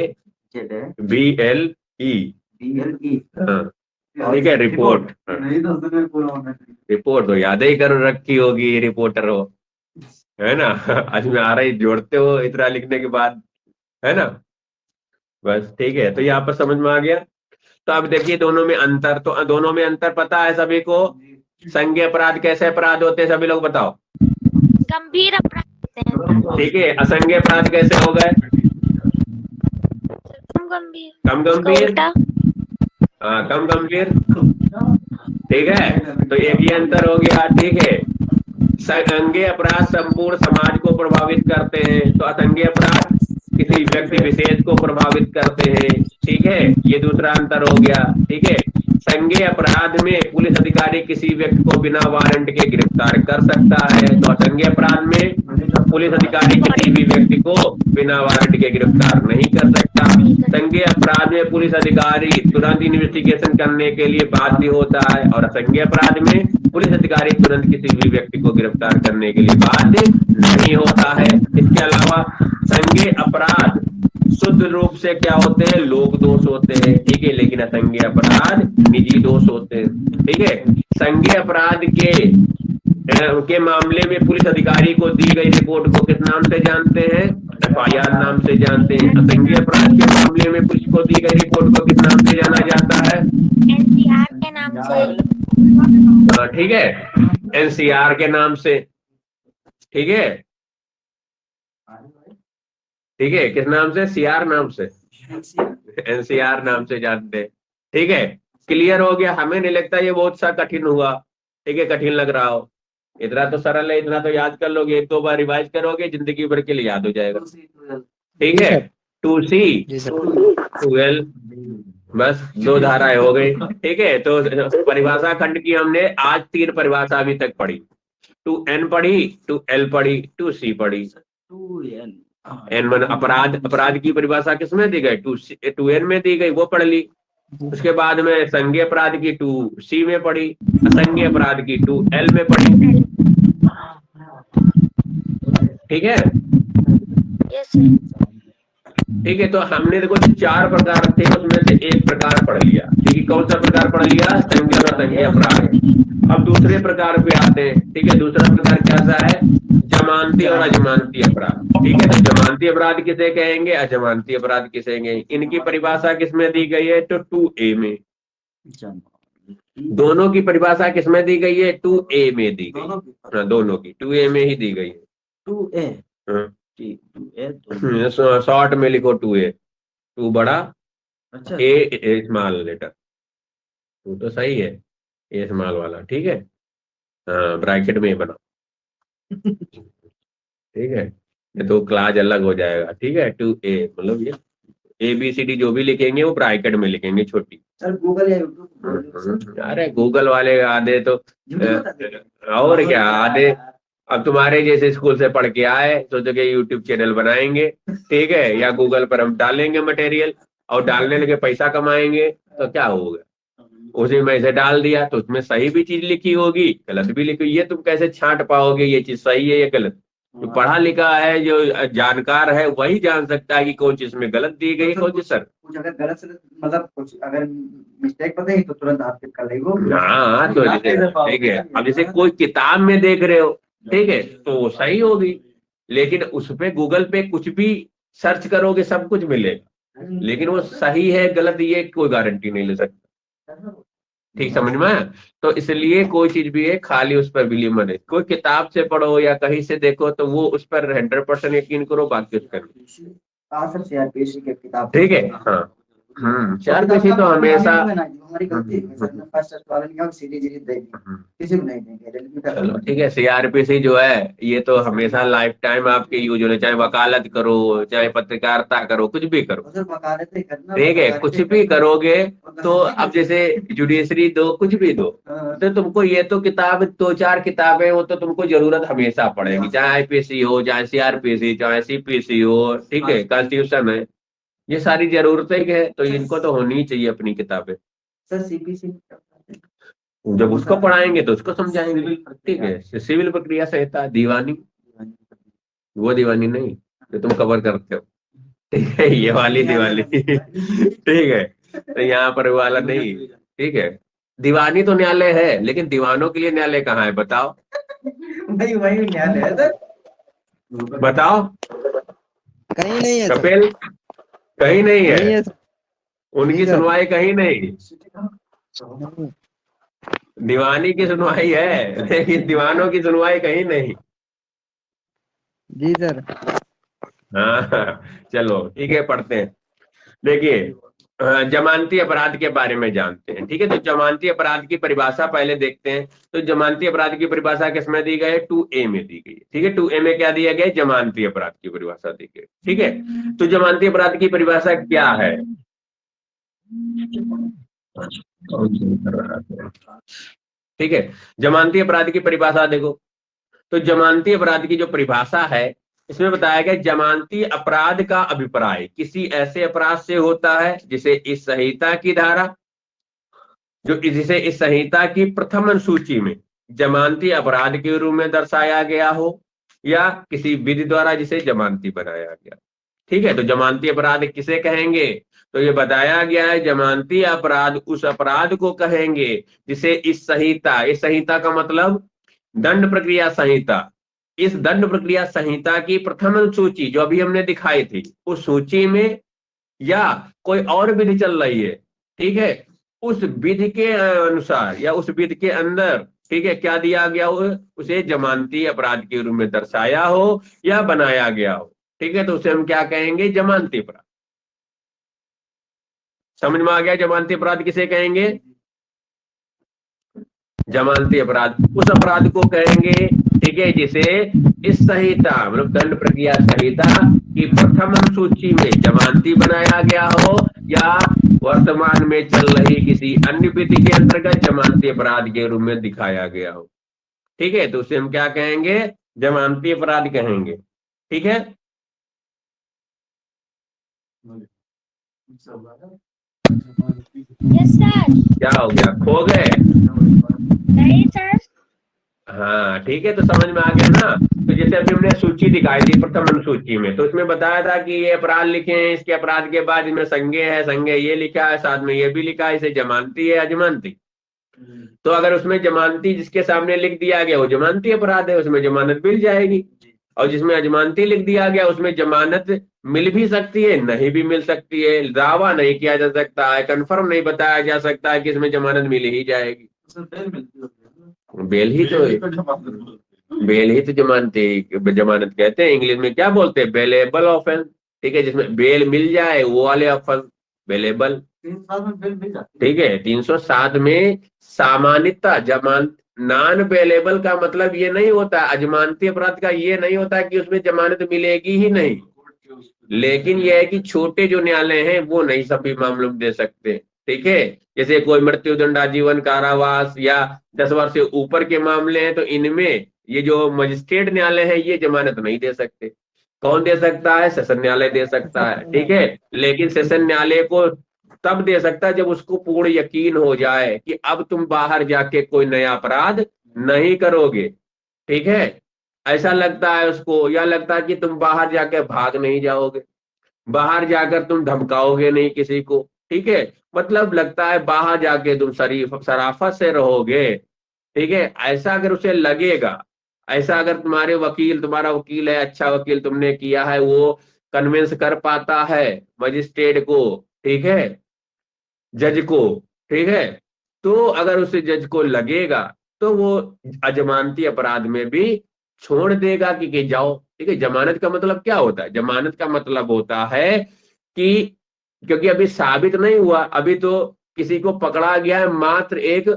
ZA BLE। BLE। हाँ, ठीक है, रिपोर्ट। रिपोर्ट तो याद ही कर रखी होगी, रिपोर्टर हो, है ना। आज में आ रही जोड़ते हो इतना लिखने के बाद, है ना। बस ठीक है, तो यहाँ पर समझ में आ गया। तो अब देखिए दोनों में अंतर, तो दोनों में अंतर पता है सभी को। संज्ञेय अपराध कैसे अपराध होते हैं, सभी लोग बताओ। गंभीर अपराध होते हैं। ठीक है, असंज्ञेय अपराध कैसे हो गए, कम गंभीर। कम उसका गंभीर। उल्टा। हाँ, कम गंभीर। ठीक है, तो एक ही अंतर हो गया। ठीक है, संज्ञेय अपराध संपूर्ण समाज को प्रभावित करते हैं, तो असंज्ञेय अपराध किसी व्यक्ति विशेष को प्रभावित करते हैं। ठीक है, ये दूसरा अंतर हो गया। ठीक है, संज्ञेय अपराध में पुलिस अधिकारी किसी व्यक्ति को बिना वारंट के गिरफ्तार कर सकता है, तो असंज्ञेय अपराध में पुलिस अधिकारी किसी भी व्यक्ति को बिना वारंट के गिरफ्तार नहीं कर सकता। संज्ञेय अपराध में पुलिस अधिकारी तुरंत इन्वेस्टिगेशन करने के लिए बाध्य होता है, और असंज्ञेय अपराध में पुलिस अधिकारी तुरंत किसी भी व्यक्ति को गिरफ्तार करने के लिए बाध्य नहीं होता है। इसके अलावा संज्ञेय अपराध शुद्ध रूप से क्या होते हैं, लोक दोष होते हैं। ठीक है, लेकिन असंज्ञेय अपराध निजी दोष होते हैं। ठीक है, संज्ञेय अपराध के मामले में पुलिस अधिकारी को दी गई रिपोर्ट को किस नाम से जानते हैं, FIR नाम से जानते हैं। असंज्ञेय अपराध के मामले में पुलिस को दी गई रिपोर्ट को किस नाम से जाना जाता है, NCR के नाम से। ठीक है, NCR के नाम से। ठीक है, ठीक है, किस नाम से, CR नाम से, NCR नाम से जानते हैं। ठीक है, क्लियर हो गया। हमें नहीं लगता ये बहुत सा कठिन हुआ। ठीक है, कठिन लग रहा हो, इतना तो सरल है, इतना तो याद कर लोगे, एक दो बार रिवाइज करोगे जिंदगी भर के लिए याद हो जाएगा। ठीक है, 2C 2L, बस 2 धाराएं हो गई। ठीक है, तो परिभाषा खंड की हमने आज 3 परिभाषा अभी तक पढ़ी। 2N पढ़ी, 2L पढ़ी, 2C पढ़ी। N मन अपराध, अपराध की परिभाषा किसमें दी गई, 2N में दी गई, वो पढ़ ली। उसके बाद में संज्ञेय अपराध की 2C में पढ़ी, असंज्ञेय अपराध की 2L में पढ़ी। ठीक है, यस सर। ठीक है, तो हमने देखो 4 प्रकार थे, उसमें से एक प्रकार पढ़ लिया। ठीक है, कौन सा प्रकार पढ़ लिया, संज्ञेय और असंज्ञेय अपराध। अब दूसरे प्रकार पे आते हैं। ठीक है, दूसरा प्रकार कैसा है, जमानती और अजमानती अपराध। ठीक है, तो जमानती अपराध किसे कहेंगे, अजमानती अपराध किसे कहेंगे, इनकी परिभाषा किसमें दी गई है, तो 2A में। दोनों की परिभाषा किसमें दी गई है, 2A में दी गई। हाँ, दोनों की 2A में ही दी गई है। 2A हाँ, 2A शॉर्ट में लिखो 2A, 2 बड़ा, अच्छा, A स्मॉल लेटर, 2 तो सही है, A स्मॉल वाला। ठीक है, हाँ, ब्रैकेट में बना। ठीक है, ये तो क्लास अलग हो जाएगा। ठीक है, 2A मतलब ये ABCD जो भी लिखेंगे वो ब्रैकेट में लिखेंगे, छोटी। सर गूगल या यूट्यूब अरे गूगल वाले आधे तो और क्या, आधे अब तुम्हारे जैसे स्कूल से पढ़ के आए, सोचो कि यूट्यूब चैनल बनाएंगे। ठीक है, या गूगल पर हम डालेंगे मटेरियल, और डालने लगे पैसा कमाएंगे, तो क्या होगा, उसी में से डाल दिया, तो उसमें सही भी चीज लिखी होगी, गलत भी लिखी, ये तुम कैसे छांट पाओगे ये चीज सही है या गलत। जो पढ़ा लिखा है, जो जानकार है, वही जान सकता है कि कौन चीज में गलत दी गई, कौन चीज सर। कुछ अगर गलत से मतलब कुछ अगर मिस्टेक बताई तो तुरंत आप कर लेंगे। हाँ, तो जैसे ठीक है, अब जैसे कोई किताब में देख रहे हो, ठीक है, तो वो सही होगी, लेकिन उस पे गूगल पे कुछ भी सर्च करोगे सब कुछ मिलेगा, लेकिन वो सही है गलत ये कोई गारंटी नहीं ले सकता। ठीक समझ में आया? तो इसलिए कोई चीज भी है खाली उस पर बिलीव मत, कोई किताब से पढ़ो या कहीं से देखो तो वो उस पर 100% यकीन करो, बाकी उस पर। सर CRPC की किताब ठीक है, हाँ, CRPC तो हमेशा हमारी गलती है, फर्स्ट वाले निकाल सीधी सीधी दे दी, किसी को नहीं देंगे। चलो ठीक है, CRPC जो है ये तो हमेशा लाइफ टाइम आपके यूज होने, चाहे वकालत करो, चाहे पत्रकारिता करो, कुछ भी करो। ठीक है, कुछ भी करोगे तो अब जैसे जुडिशरी दो, कुछ भी दो, तो तुमको ये तो किताब 2-4 किताबें वो तो तुमको जरूरत हमेशा पड़ेगी, चाहे IPC हो, चाहे CRPC, चाहे CPC हो। ठीक है, कॉन्स्टिट्यूशन है, ये सारी जरूरतें है, तो इनको तो होनी ही चाहिए अपनी किताबें। सर CPC जब उसको पढ़ाएंगे तो उसको समझाएंगे। ठीक है, सिविल प्रक्रिया संहिता, दीवानी, वो दीवानी नहीं जो तुम कवर करते हो। ठीक है, ये वाली दीवानी। ठीक है, तो यहाँ पर वाला नहीं। ठीक है, दीवानी तो न्यायालय है, लेकिन दीवानों के लिए न्यायालय कहाँ है बताओ? नहीं वही न्यायालय है सर। बताओ कहीं नहीं है सर, कपिल, कहीं नहीं नहीं है, है सर। उनकी जी सर। सुनवाई कहीं नहीं। नहीं। दीवानी की सुनवाई है, लेकिन दीवानों की सुनवाई कहीं नहीं। जी सर। हाँ चलो ठीक है, पढ़ते हैं। देखिए जमानती अपराध के बारे में जानते हैं, ठीक है। तो जमानती अपराध की परिभाषा पहले देखते हैं। तो जमानती अपराध की परिभाषा किसमें दी गई है? 2A में दी गई है, ठीक है। 2A में क्या दिया गया है? जमानती अपराध की परिभाषा दी गई, ठीक है। तो जमानती अपराध की परिभाषा क्या है? ठीक है, जमानती अपराध की परिभाषा देखो। तो जमानती अपराध की जो परिभाषा है, इसमें बताया गया जमानती अपराध का अभिप्राय किसी ऐसे अपराध से होता है जिसे इस संहिता की धारा, जिसे इस संहिता की प्रथम अनुसूची में जमानती अपराध के रूप में दर्शाया गया हो, या किसी विधि द्वारा जिसे जमानती बनाया गया। ठीक है, तो जमानती अपराध किसे कहेंगे? तो ये बताया गया है जमानती अपराध उस अपराध को कहेंगे जिसे इस संहिता का मतलब दंड प्रक्रिया संहिता, इस दंड प्रक्रिया संहिता की प्रथम सूची जो अभी हमने दिखाई थी, उस सूची में या कोई और विधि चल रही है, ठीक है, उस विधि के अनुसार या उस विधि के अंदर, ठीक है, क्या दिया गया हो, उसे जमानती अपराध के रूप में दर्शाया हो या बनाया गया हो, ठीक है, तो उसे हम क्या कहेंगे? जमानती अपराध। समझ में आ गया? जमानती अपराध किसे कहेंगे? जमानती अपराध उस अपराध को कहेंगे, ठीक है, जिसे इस संहिता मतलब दंड प्रक्रिया संहिता की प्रथम अनुसूची में जमानती बनाया गया हो या वर्तमान में चल रही किसी अन्य विधि के अंतर्गत जमानती अपराध के रूप में दिखाया गया हो, ठीक है, तो उसे हम क्या कहेंगे? जमानती अपराध कहेंगे, ठीक है। Yes sir. क्या हो गया, खो गए? नहीं सर। हाँ ठीक है, तो समझ में आ गया ना। तो जैसे अभी हमने सूची दिखाई थी प्रथम अनुसूची में, तो इसमें बताया था कि ये अपराध लिखे हैं, इसके अपराध के बाद इसमें संज्ञेय है, संज्ञेय ये लिखा है, साथ में ये भी लिखा है, इसे जमानती है अजमानती। तो अगर उसमें जमानती जिसके सामने लिख दिया गया वो जमानती अपराध है, उसमें जमानत मिल जाएगी, और जिसमें अजमानती लिख दिया गया उसमें जमानत मिल भी सकती है, नहीं भी मिल सकती है, दावा नहीं किया जा सकता है, कंफर्म नहीं बताया जा सकता है कि इसमें जमानत मिल ही जाएगी। बेल ही तो जमानत कहते हैं, इंग्लिश में क्या बोलते हैं? बेलेबल ऑफेंस, ठीक है, जिसमें बेल मिल जाए वो वाले ऑफेंस बेलेबल, ठीक है। 307 में सामान्यतः जमानत नॉन बेलेबल का मतलब ये नहीं होता, अजमानती अपराध का ये नहीं होता कि उसमें जमानत मिलेगी ही नहीं, लेकिन यह है कि छोटे जो न्यायालय हैं वो नहीं सभी मामलों में दे सकते, ठीक है। जैसे कोई मृत्युदंड, आजीवन कारावास या 10 वर्ष से ऊपर के मामले हैं, तो इनमें ये जो मजिस्ट्रेट न्यायालय है ये जमानत नहीं दे सकते। कौन दे सकता है? सेशन न्यायालय दे सकता है, ठीक है। लेकिन सेशन न्यायालय को तब दे सकता है जब उसको पूर्ण यकीन हो जाए कि अब तुम बाहर जाके कोई नया अपराध नहीं करोगे, ठीक है, ऐसा लगता है उसको, या लगता है कि तुम बाहर जाके भाग नहीं जाओगे, बाहर जाकर तुम धमकाओगे नहीं किसी को, ठीक है, मतलब लगता है बाहर जाके तुम शराफत से रहोगे, ठीक है, ऐसा अगर उसे लगेगा, ऐसा अगर तुम्हारा वकील है, अच्छा वकील तुमने किया है, वो कन्विंस कर पाता है मजिस्ट्रेट को, ठीक है, जज को, ठीक है, तो अगर उसे जज को लगेगा तो वो अजमानती अपराध में भी छोड़ देगा कि जाओ, ठीक है। जमानत का मतलब क्या होता है? जमानत का मतलब होता है कि क्योंकि अभी साबित नहीं हुआ, अभी तो किसी को पकड़ा गया है, मात्र एक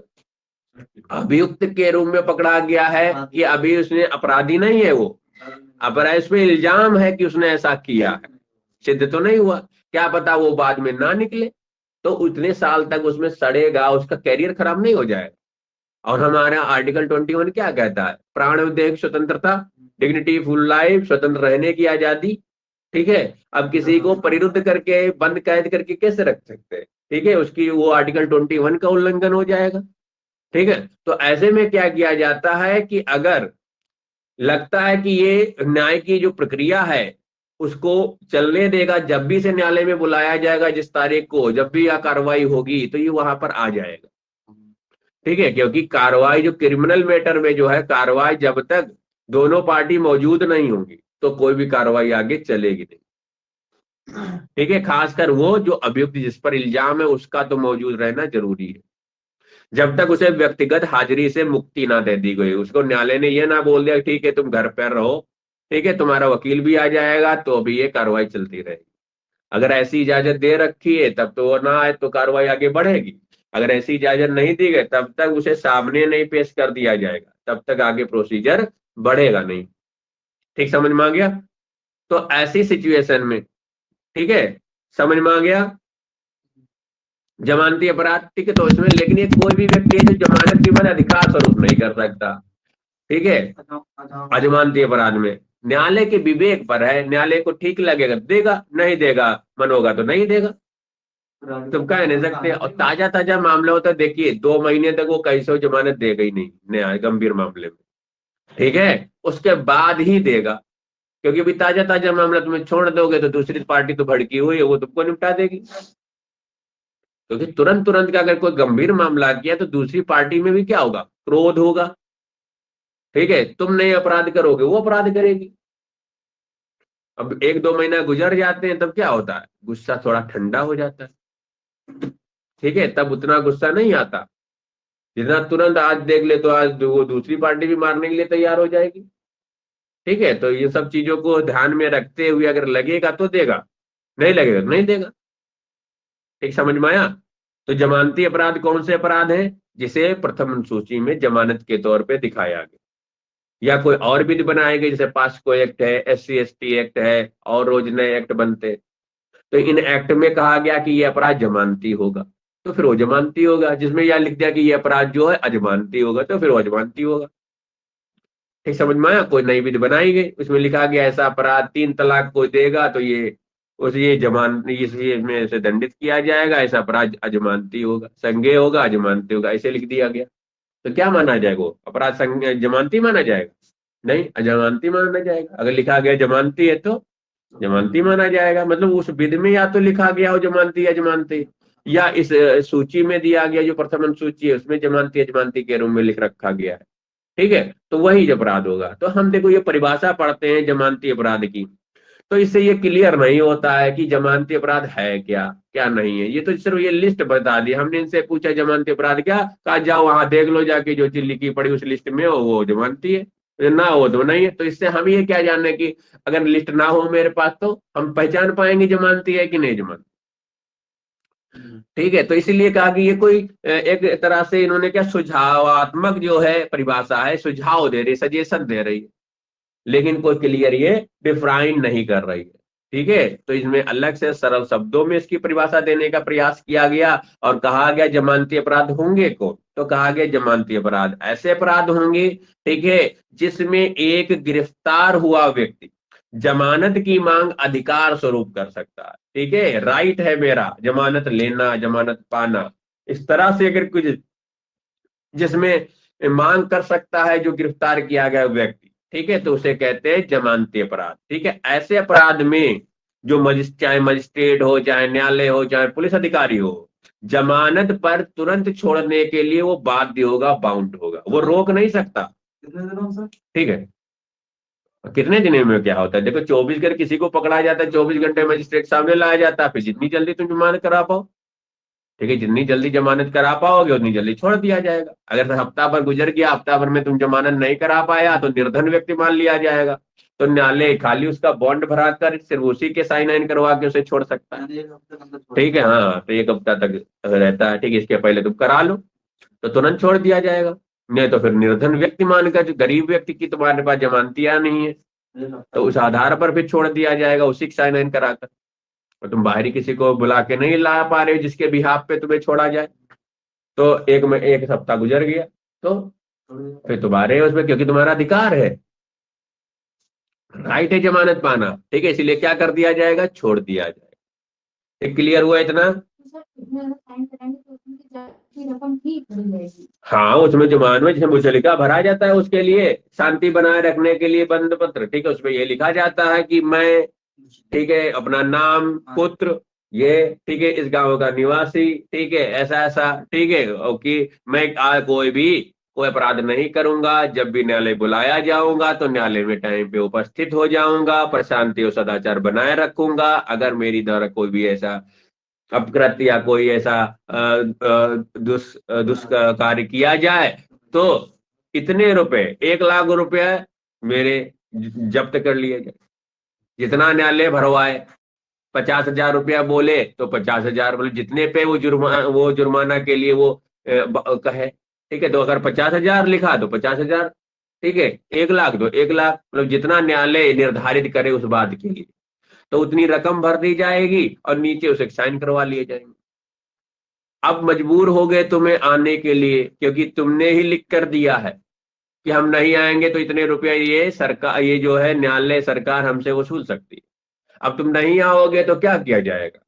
अभियुक्त के रूप में पकड़ा गया है, कि अभी उसने अपराधी नहीं है, वो अपराध, इस पे इल्जाम है कि उसने ऐसा किया है, सिद्ध तो नहीं हुआ, क्या पता वो बाद में ना निकले, तो उतने साल तक उसमें सड़ेगा, उसका कैरियर खराब नहीं हो जाएगा। और हमारा आर्टिकल 21 क्या कहता है? प्राण विवेक स्वतंत्रता, डिग्निटी, फुल लाइफ, स्वतंत्र रहने की आजादी, ठीक है। अब किसी को परिरुद्ध करके, बंद कैद करके कैसे रख सकते हैं, ठीक है, उसकी वो आर्टिकल 21 का उल्लंघन हो जाएगा, ठीक है। तो ऐसे में क्या किया जाता है कि अगर लगता है कि ये न्याय की जो प्रक्रिया है उसको चलने देगा, जब भी से न्यायालय में बुलाया जाएगा, जिस तारीख को जब भी यह कार्रवाई होगी तो ये वहां पर आ जाएगा, ठीक है, क्योंकि कार्रवाई जो क्रिमिनल मैटर में जो है, कार्रवाई जब तक दोनों पार्टी मौजूद नहीं होंगी तो कोई भी कार्रवाई आगे चलेगी नहीं। ठीक है, खासकर वो जो अभियुक्त जिस पर इल्जाम है उसका तो मौजूद रहना जरूरी है, जब तक उसे व्यक्तिगत हाजिरी से मुक्ति ना दे दी गई। उसको न्यायालय ने ये ना बोल दिया ठीक है तुम घर पर रहो, ठीक है तुम्हारा वकील भी आ जाएगा, तो अभी ये कार्रवाई चलती रहेगी। अगर ऐसी इजाजत दे रखी है तब तो वो ना आए तो कार्रवाई आगे बढ़ेगी। अगर ऐसी इजाजत नहीं दी गई तब तक उसे सामने नहीं पेश कर दिया जाएगा, तब तक आगे प्रोसीजर बढ़ेगा नहीं। ठीक, समझ में आ गया? तो ऐसी सिचुएशन में, ठीक है, समझ में आ गया, जमानती अपराध, ठीक है, तो इसमें लेकिन ये कोई भी व्यक्ति है जो जमानत की मन अधिकार स्वरूप नहीं कर सकता। ठीक है, अजमानती अपराध में न्यायालय के विवेक पर है, न्यायालय को ठीक लगेगा देगा, नहीं देगा मन होगा तो नहीं देगा, तुम कह नहीं सकते। और ताजा ताजा मामला होता है, देखिए 2 महीने तक वो कैसे जमानत देगा ही नहीं न्याय गंभीर मामले में, ठीक है, उसके बाद ही देगा, क्योंकि अभी ताजा ताजा मामला तुम्हें छोड़ दोगे तो दूसरी पार्टी तो भड़की हुई है वो तुमको निपटा देगी। क्योंकि तुरंत तुरंत का अगर कोई गंभीर मामला किया तो दूसरी पार्टी में भी क्या होगा, क्रोध होगा। ठीक है, तुम नहीं अपराध करोगे वो अपराध करेगी। अब 1-2 महीना गुजर जाते हैं तब क्या होता है, गुस्सा थोड़ा ठंडा हो जाता है। ठीक है, तब उतना गुस्सा नहीं आता जितना तुरंत आज देख ले तो आज वो दूसरी पार्टी भी मारने के लिए तैयार हो जाएगी। ठीक है, तो ये सब चीजों को ध्यान में रखते हुए अगर लगेगा तो देगा, नहीं लगेगा तो नहीं देगा। ठीक, समझ में आया? तो जमानती अपराध कौन से अपराध है, जिसे प्रथम सूची में जमानत के तौर पे दिखाया गया, या कोई और विधि बनाए गए, जैसे पास्को एक्ट है, SC/ST एक्ट है, और रोज नए एक्ट बनते। तो इन एक्ट में कहा गया कि ये अपराध जमानती होगा तो फिर वो जमानती होगा, जिसमें यह लिख दिया कि ये अपराध जो है अजमानती होगा तो फिर वो अजमानती होगा। ठीक, समझ में आया? कोई नई विधि बनाई गई, उसमें लिखा गया ऐसा अपराध 3 तलाक कोई देगा तो ये इसमें से दंडित किया जाएगा, ऐसा अपराध अजमानती होगा, संज्ञेय होगा, अजमानती होगा, ऐसे लिख दिया गया। तो क्या माना जाएगा, वो अपराध जमानती माना जाएगा? नहीं, अजमानती माना जाएगा। अगर लिखा गया जमानती है तो जमानती माना जाएगा। मतलब उस विधि में या तो लिखा गया हो जमानती अजमानती, या इस सूची में दिया गया जो प्रथम सूची है उसमें जमानती अजमानती के रूप में लिख रखा गया है। ठीक है, तो वही अपराध होगा। तो हम देखो ये परिभाषा पढ़ते हैं जमानती अपराध की, तो इससे ये क्लियर नहीं होता है कि जमानती अपराध है क्या क्या नहीं है। ये तो सिर्फ ये लिस्ट बता दी, हमने इनसे पूछा जमानती अपराध क्या, कहा जाओ वहां देख लो जाके जो चीज लिखी पड़ी उस लिस्ट में हो वो जमानती है, ना हो तो नहीं है। तो इससे हम ये क्या जानने की अगर लिस्ट ना हो मेरे पास तो हम पहचान पाएंगे जमानती है कि नहीं जमानती। ठीक है, तो इसीलिए कहा कि ये कोई एक तरह से इन्होंने क्या सुझावात्मक जो है परिभाषा है, सुझाव दे रही, सजेशन दे रही है, लेकिन कोई क्लियर ये डिफाइन नहीं कर रही है। ठीक है, तो इसमें अलग से सरल शब्दों में इसकी परिभाषा देने का प्रयास किया गया और कहा गया जमानती अपराध होंगे कौन, तो कहा गया जमानती अपराध ऐसे अपराध होंगे, ठीक है, जिसमें एक गिरफ्तार हुआ व्यक्ति जमानत की मांग अधिकार स्वरूप कर सकता है। ठीक है, राइट है मेरा जमानत लेना जमानत पाना, इस तरह से अगर कुछ जिसमें मांग कर सकता है जो गिरफ्तार किया गया व्यक्ति, ठीक है, तो उसे कहते हैं जमानती अपराध। ठीक है, ऐसे अपराध में जो चाहे मजिस्ट्रेट हो, चाहे न्यायालय हो, चाहे पुलिस अधिकारी हो, जमानत पर तुरंत छोड़ने के लिए वो बाध्य होगा, बाउंड होगा, वो रोक नहीं सकता। ठीक है, कितने दिन में क्या होता है, देखो 24 घंटे किसी को पकड़ा जाता है, 24 घंटे मजिस्ट्रेट सामने लाया जाता है, फिर जितनी जल्दी तुम जमानत करा पाओ, ठीक है, जितनी जल्दी जमानत करा पाओगे उतनी जल्दी छोड़ दिया जाएगा। अगर हफ्ता भर गुजर गया, हफ्ता भर में तुम जमानत नहीं करा पाया तो निर्धन व्यक्ति मान लिया जाएगा, तो न्यायालय खाली उसका बॉन्ड भरा कर सिर्फ उसी के साइन इन करवा के उसे छोड़ सकता है। ठीक है, हाँ, तो 1 हफ्ता तक रहता है। ठीक है, इसके पहले तुम करा लो तो तुरंत छोड़ दिया जाएगा, नहीं तो फिर निर्धन व्यक्ति मानकर, जो गरीब व्यक्ति की तुम्हारे पास जमानतियां नहीं है तो उस आधार पर फिर छोड़ दिया जाएगा उसी का साइन इन कराकर। और तुम बाहरी किसी को बुला के नहीं ला पा रहे हो जिसके बिहाफ पे तुम्हें छोड़ा जाए, तो 1 हफ्ता गुजर गया तो फिर तुम्हारे उसमें, क्योंकि तुम्हारा अधिकार है, राइट है जमानत पाना। ठीक है, इसीलिए क्या कर दिया जाएगा, छोड़ दिया जाएगा। क्लियर हुआ इतना? हाँ, उसमें जमान में जिसे मुचलिका भरा जाता है उसके लिए शांति बनाए रखने के लिए बंद पत्र। ठीक है, उसमें ये लिखा जाता है कि मैं, ठीक है, अपना नाम, पुत्र ये ठीक है इस गांव का निवासी, ठीक है ऐसा ऐसा, ठीक है ओके, मैं कोई अपराध नहीं करूंगा, जब भी न्यायालय बुलाया जाऊंगा तो न्यायालय में टाइम पे उपस्थित हो जाऊंगा, पर शांति और सदाचार बनाए रखूंगा। अगर मेरी द्वारा कोई भी ऐसा अपकृत्य या कोई ऐसा दुष्कार्य किया जाए तो इतने रुपए, 1 लाख रुपए मेरे जब्त कर लिए जाए। जितना न्यायालय भरवाए, 50,000 रुपया बोले तो 50,000 बोले, जितने पे वो जुर्माना के लिए वो कहे, ठीक है। तो अगर 50,000 लिखा तो 50,000, ठीक है। 1 लाख तो 1 लाख, मतलब जितना न्यायालय निर्धारित करे उस बात के लिए, तो उतनी रकम भर दी जाएगी और नीचे उसे साइन करवा लिए जाएंगे। अब मजबूर हो गए तुम्हें आने के लिए, क्योंकि तुमने ही लिख कर दिया है कि हम नहीं आएंगे तो इतने रुपया ये सरकार, ये जो है न्यायालय सरकार हमसे वसूल सकती है। अब तुम नहीं आओगे तो क्या किया जाएगा,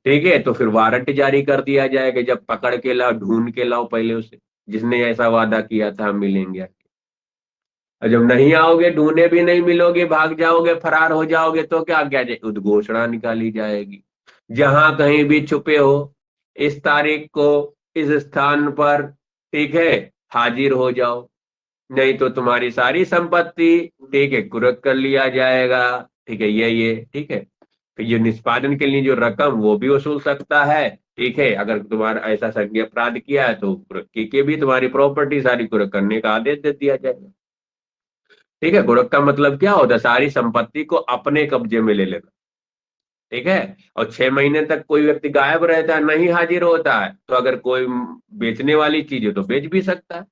ठीक है। तो फिर वारंट जारी कर दिया जाएगा, जब पकड़ के लाओ, ढूंढ के लाओ पहले उसे, जिसने ऐसा वादा किया था हम मिलेंगे। और जब नहीं आओगे, ढूंढे भी नहीं मिलोगे, भाग जाओगे, फरार हो जाओगे, तो क्या किया जाए, उद्घोषणा निकाली जाएगी, जहां कहीं भी छुपे हो इस तारीख को इस स्थान पर, ठीक है, हाजिर हो जाओ, नहीं तो तुम्हारी सारी संपत्ति, ठीक है, कुर्क कर लिया जाएगा, ठीक है। ये ठीक है। फिर ये निष्पादन के लिए जो रकम वो भी वसूल सकता है, ठीक है। अगर तुम्हारा ऐसा संज्ञेय अपराध किया है तो कुर्क के भी तुम्हारी प्रॉपर्टी सारी कुर्क करने का आदेश दे दिया जाएगा, ठीक है। कुर्क का मतलब क्या होता है, सारी संपत्ति को अपने कब्जे में ले लेना, ठीक है। और 6 महीने तक कोई व्यक्ति गायब रहता है, नहीं हाजिर होता है, तो अगर कोई बेचने वाली चीज है तो बेच भी सकता है।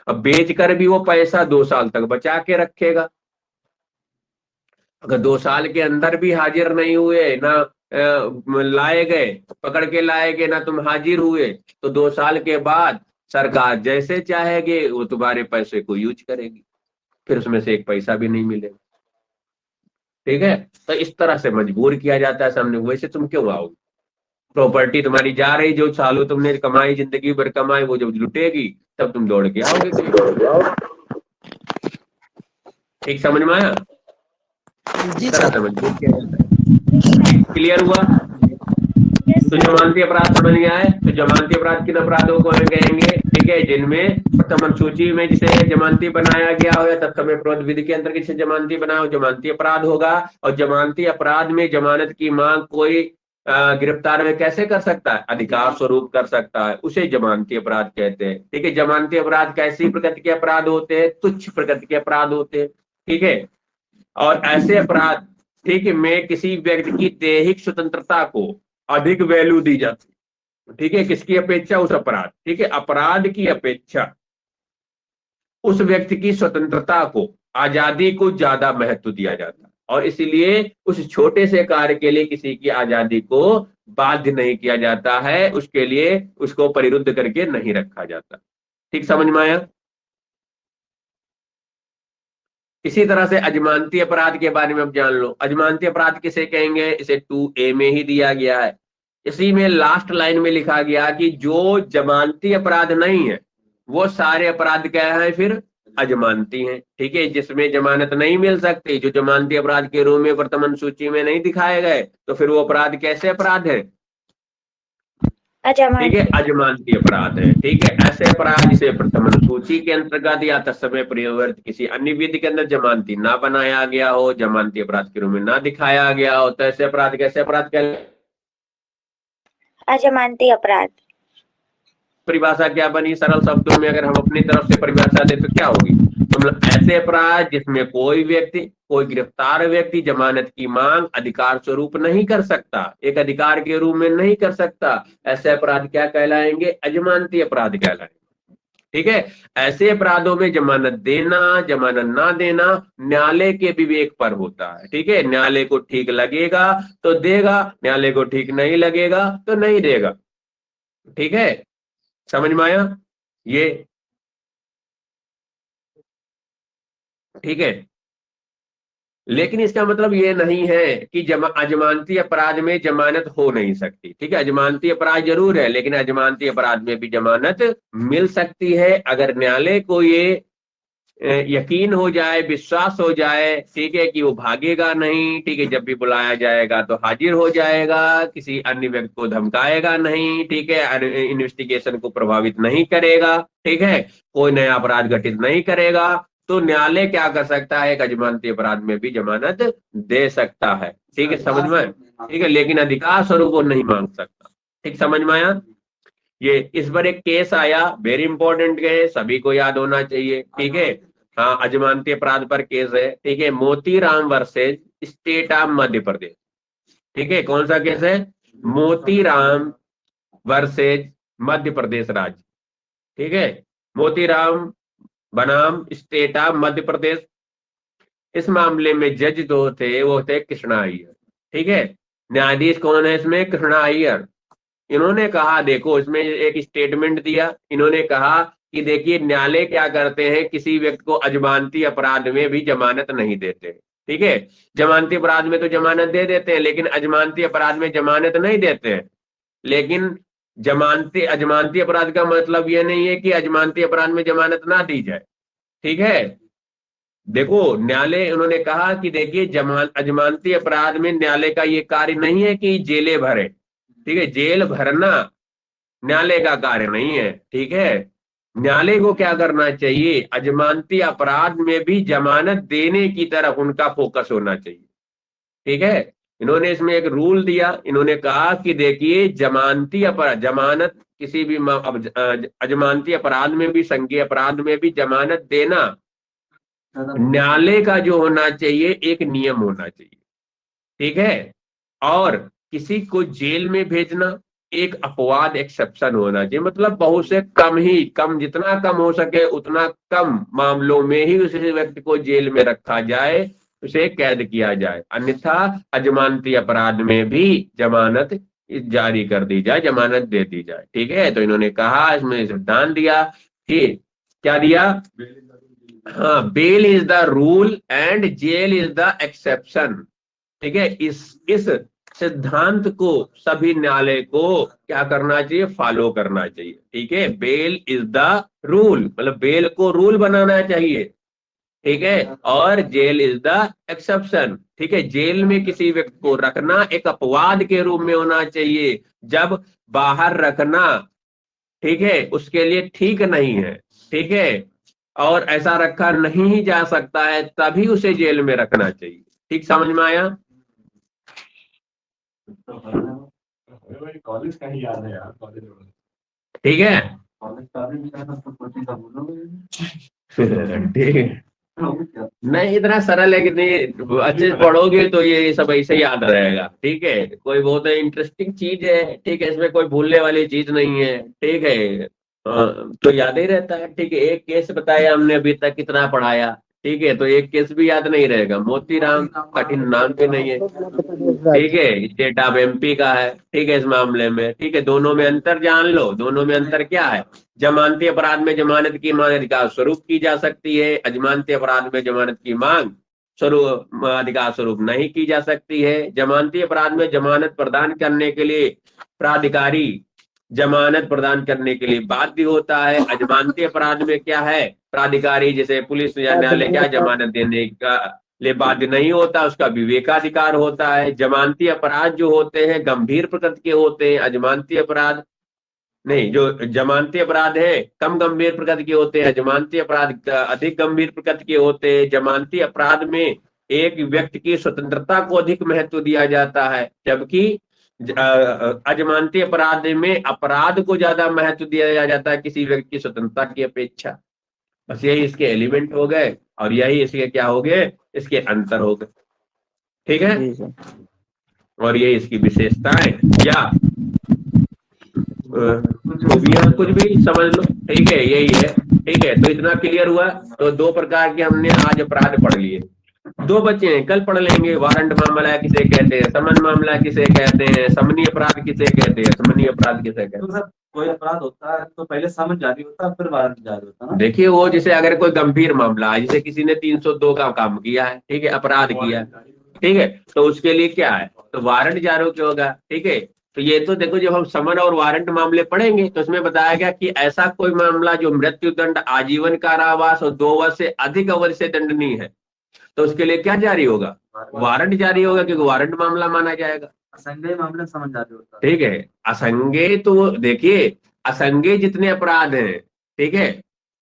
अब बेच कर भी वो पैसा 2 साल तक बचा के रखेगा। अगर 2 साल के अंदर भी हाजिर नहीं हुए ना, लाए गए, पकड़ के लाए गए ना, तुम हाजिर हुए, तो 2 साल के बाद सरकार जैसे चाहेगी वो तुम्हारे पैसे को यूज करेगी, फिर उसमें से 1 पैसा भी नहीं मिलेगा, ठीक है। तो इस तरह से मजबूर किया जाता है सामने, वैसे तुम क्यों आओगे, प्रॉपर्टी तुम्हारी जा रही, जो सालों तुमने कमाई, जिंदगी भर कमाई, वो जब लुटेगी तब तुम दौड़ के आओगे। ठीक समझ में आया, जी तरह से मजबूर किया जाता है। क्लियर हुआ? तो जमानती अपराध समझ में आए, तो जमानती अपराध किन अपराधों को हम कहेंगे, ठीक है, जिनमें प्रथम सूची में जिसे जमानती बनाया गया हो या तत्समय अपराध विधि के अंतर्गत जिसे जमानती बनाया हो, जमानती अपराध होगा। और जमानती अपराध में जमानत की मांग कोई गिरफ्तार में कैसे कर सकता है, अधिकार स्वरूप कर सकता है, उसे जमानती अपराध कहते हैं, ठीक है। जमानती अपराध कैसी प्रकृति के अपराध होते हैं, तुच्छ प्रकृति के अपराध होते हैं, ठीक है। और ऐसे अपराध, ठीक है, में किसी व्यक्ति की दैहिक स्वतंत्रता को अधिक वैल्यू दी जाती है, ठीक है, किसकी अपेक्षा, उस अपराध, ठीक है, अपराध की अपेक्षा उस व्यक्ति की स्वतंत्रता को, आजादी को ज्यादा महत्व दिया जाता है, और इसलिए उस छोटे से कार्य के लिए किसी की आजादी को बाध्य नहीं किया जाता है, उसके लिए उसको परिरुद्ध करके नहीं रखा जाता। ठीक समझ में आया? इसी तरह से अजमानती अपराध के बारे में अब जान लो। अजमानती अपराध किसे कहेंगे, इसे 2A में ही दिया गया है। इसी में लास्ट लाइन में लिखा गया कि जो जमानती अपराध नहीं है वो सारे अपराध क्या है, फिर अजमानती हैं, ठीक है, जिसमें जमानत नहीं मिल सकती, जो जमानती अपराध के रूप में वर्तमान सूची में नहीं दिखाए गए, तो फिर वो अपराध कैसे अपराध है, ठीक है, अजमानती अपराध है, ठीक है। ऐसे अपराध जिसे प्रथम सूची के अंतर्गत या तत्समय प्रवर्तित किसी अन्य विधि के अंदर जमानती ना बनाया गया हो, जमानती अपराध के रूप में ना दिखाया गया हो, तो ऐसे अपराध कैसे अपराध कहलाते, अजमानती अपराध। परिभाषा क्या बनी सरल शब्दों में, अगर हम अपनी तरफ से परिभाषा दे तो क्या होगी, तो मतलब ऐसे अपराध जिसमें कोई व्यक्ति, कोई गिरफ्तार व्यक्ति जमानत की मांग अधिकार स्वरूप नहीं कर सकता, एक अधिकार के रूप में नहीं कर सकता, ऐसे अपराध क्या कहलाएंगे, अजमानती अपराध कहलाएंगे, ठीक है। ऐसे अपराधों में जमानत देना, जमानत ना देना न्यायालय के विवेक पर होता है, ठीक है। न्यायालय को ठीक लगेगा तो देगा, न्यायालय को ठीक नहीं लगेगा तो नहीं देगा, ठीक है। समझ में आया ये, ठीक है। लेकिन इसका मतलब ये नहीं है कि अजमानती अपराध में जमानत हो नहीं सकती, ठीक है। अजमानती अपराध जरूर है, लेकिन अजमानती अपराध में भी जमानत मिल सकती है अगर न्यायालय को ये यकीन हो जाए, विश्वास हो जाए, ठीक है, कि वो भागेगा नहीं, ठीक है, जब भी बुलाया जाएगा तो हाजिर हो जाएगा, किसी अन्य व्यक्ति को धमकाएगा नहीं, ठीक है, इन्वेस्टिगेशन को प्रभावित नहीं करेगा, ठीक है, कोई नया अपराध घटित नहीं करेगा, तो न्यायालय क्या कर सकता है, एक अजमानती अपराध में भी जमानत दे सकता है। ठीक है, समझ में? ठीक है, लेकिन अधिकार स्वरूप वो नहीं मांग सकता। ठीक, समझ में आया? ये इस पर एक केस आया, वेरी इंपॉर्टेंट केस, सभी को याद होना चाहिए। ठीक है, हाँ, अजमानती अपराध पर केस है। ठीक है, Motiram versus state of Madhya Pradesh. ठीक है, कौन सा केस है? मोतीराम वर्सेज मध्य प्रदेश राज्य। ठीक है, मोतीराम बनाम स्टेट ऑफ मध्य प्रदेश। इस मामले में जज जो थे वो थे कृष्णा अय्यर। ठीक है, न्यायाधीश कौन है इसमें? कृष्णा अय्यर। इन्होंने कहा, देखो, इसमें एक स्टेटमेंट दिया, इन्होंने कहा कि देखिए, न्यायालय क्या करते हैं, किसी व्यक्ति को अजमानती अपराध में भी जमानत नहीं देते। ठीक है, जमानती अपराध में तो जमानत दे देते हैं, लेकिन अजमानती अपराध में जमानत नहीं देते हैं। लेकिन अजमानती अपराध का मतलब यह नहीं है कि अजमानती अपराध में जमानत ना दी जाए। ठीक है, देखो, न्यायालय, उन्होंने कहा कि देखिए, अजमानती अपराध में न्यायालय का ये कार्य नहीं है कि जेलें भरे। ठीक है, जेल भरना न्यायालय का कार्य नहीं है। ठीक है, न्यायालय को क्या करना चाहिए, अजमानती अपराध में भी जमानत देने की तरफ उनका फोकस होना चाहिए। ठीक है, इन्होंने इसमें एक रूल दिया, इन्होंने कहा कि देखिए, जमानत किसी भी अजमानती अपराध में भी, संज्ञेय अपराध में भी जमानत देना न्यायालय का जो होना चाहिए, एक नियम होना चाहिए। ठीक है, और किसी को जेल में भेजना एक अपवाद, एक्सेप्शन होना चाहिए। मतलब बहुत से कम, जितना कम हो सके उतना कम मामलों में ही उस व्यक्ति को जेल में रखा जाए, उसे कैद किया जाए, अन्यथा अजमानती अपराध में भी जमानत जारी कर दी जाए, जमानत दे दी जाए। ठीक है, तो इन्होंने कहा, इसमें सिद्धांत दिया कि क्या दिया? हाँ, bail is the rule and jail is the exception. ठीक है, इस सिद्धांत को सभी न्यायालय को क्या करना चाहिए? फॉलो करना चाहिए। ठीक है, बेल इज द रूल, मतलब बेल को रूल बनाना चाहिए। ठीक है, और जेल इज द एक्सेप्शन। ठीक है, जेल में किसी व्यक्ति को रखना एक अपवाद के रूप में होना चाहिए, जब बाहर रखना, ठीक है, उसके लिए ठीक नहीं है। ठीक है, और ऐसा रखा नहीं ही जा सकता है, तभी उसे जेल में रखना चाहिए। ठीक, समझ में आया? कॉलेज का ही याद है यार, कॉलेज। ठीक है, ठीक है, नहीं इतना सरल है कि नहीं, अच्छे से पढ़ोगे तो ये सब ऐसे याद रहेगा। ठीक है, कोई बहुत इंटरेस्टिंग चीज है। ठीक है, इसमें कोई भूलने वाली चीज नहीं है। ठीक है, तो याद ही रहता है। ठीक है, एक केस बताया हमने अभी तक, कितना पढ़ाया। ठीक है, तो एक केस भी याद नहीं रहेगा। मोतीराम कठिन नाम भी नहीं है। ठीक है, स्टेट ऑफ एमपी का है। ठीक है, इस मामले में, ठीक है, दोनों में अंतर जान लो। दोनों में अंतर क्या है? जमानती अपराध में जमानत की मांग अधिकार स्वरूप की जा सकती है, अजमानती अपराध में जमानत की मांग स्वरूप अधिकार स्वरूप नहीं की जा सकती है। जमानती अपराध में जमानत प्रदान करने के लिए प्राधिकारी जमानत प्रदान करने के लिए बाध्य होता है। अजमानती अपराध में क्या है? प्राधिकारी जैसे पुलिस या न्यायालय क्या जमानत देने का लिए बाध्य नहीं होता, उसका विवेकाधिकार होता है। जमानती अपराध जो होते हैं गंभीर प्रकृति के होते हैं, अजमानती अपराध नहीं, जो जमानती अपराध है कम गंभीर प्रकृति के होते हैं, जमानती अपराध अधिक गंभीर प्रकृति के होते हैं। जमानती अपराध में एक व्यक्ति की स्वतंत्रता को अधिक महत्व दिया जाता है, जबकि अजमानती अपराध में अपराध को ज्यादा महत्व दिया जाता है किसी व्यक्ति की स्वतंत्रता की अपेक्षा। बस यही इसके एलिमेंट हो गए, और यही इसके क्या हो गए? इसके अंतर हो गए। ठीक है, और ये इसकी विशेषताएं या कुछ भी समझ लो। ठीक है, यही है। ठीक है, तो इतना क्लियर हुआ। तो दो प्रकार के हमने आज अपराध पढ़ लिए। दो बच्चे हैं, कल पढ़ लेंगे। वारंट मामला किसे कहते हैं, समन मामला किसे कहते हैं, समनीय अपराध किसे कहते हैं, समनीय अपराध किसे कहते हैं। तो कोई अपराध होता है तो पहले समन जारी होता है, फिर वारंट जारी होता है ना? देखिए, वो जैसे अगर कोई गंभीर मामला है, जैसे किसी ने 302 का काम किया है, ठीक है, अपराध किया है, ठीक है, तो उसके लिए क्या है? तो वारंट जारी होगा। ठीक है, तो ये तो देखो, जब हम समन और वारंट मामले पढ़ेंगे तो उसमें बताया गया कि ऐसा कोई मामला जो मृत्यु दंड, आजीवन कारावास और 2 वर्ष से अधिक अवधि से दंडनीय है, तो उसके लिए क्या जारी होगा? वारंट जारी होगा, क्योंकि वारंट मामला माना जाएगा। असंज्ञेय मामले में समन जारी होता है। ठीक है, असंज्ञेय तो देखिए, असंज्ञेय जितने अपराध हैं, ठीक है,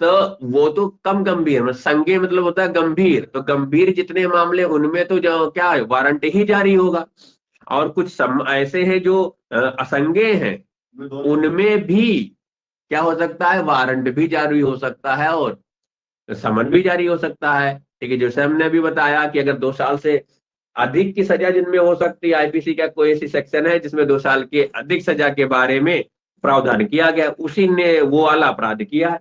तो वो तो कम गंभीर, मतलब संज्ञेय मतलब होता है गंभीर, तो गंभीर जितने मामले उनमें तो जो क्या है, वारंट ही जारी होगा। और कुछ ऐसे हैं जो असंज्ञेय हैं, उनमें भी क्या हो सकता है, वारंट भी जारी हो सकता है और समन भी जारी हो सकता है। ठीक है, जैसे हमने अभी बताया कि अगर 2 साल से अधिक की सजा जिनमें हो सकती है, आईपीसी का कोई ऐसी सेक्शन है जिसमें 2 साल के अधिक सजा के बारे में प्रावधान किया गया, उसी ने वो वाला अपराध किया है,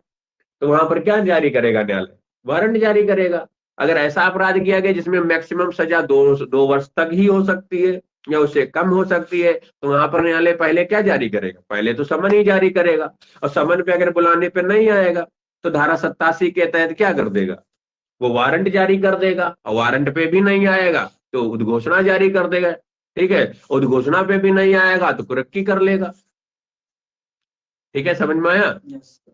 तो वहां पर क्या जारी करेगा न्यायालय? वारंट जारी करेगा। अगर ऐसा अपराध किया गया जिसमें मैक्सिमम सजा 2 वर्ष तक ही हो सकती है या उससे कम हो सकती है, तो वहां पर न्यायालय पहले क्या जारी करेगा? पहले तो समन ही जारी करेगा। और समन पे अगर बुलाने पे नहीं आएगा तो धारा 87 के तहत क्या कर देगा? वो वारंट जारी कर देगा। और वारंट पे भी नहीं आएगा तो उद्घोषणा जारी कर देगा। ठीक है, उद्घोषणा पे भी नहीं आएगा तो कुर्की कर लेगा। ठीक है, समझ में आया? Yes sir.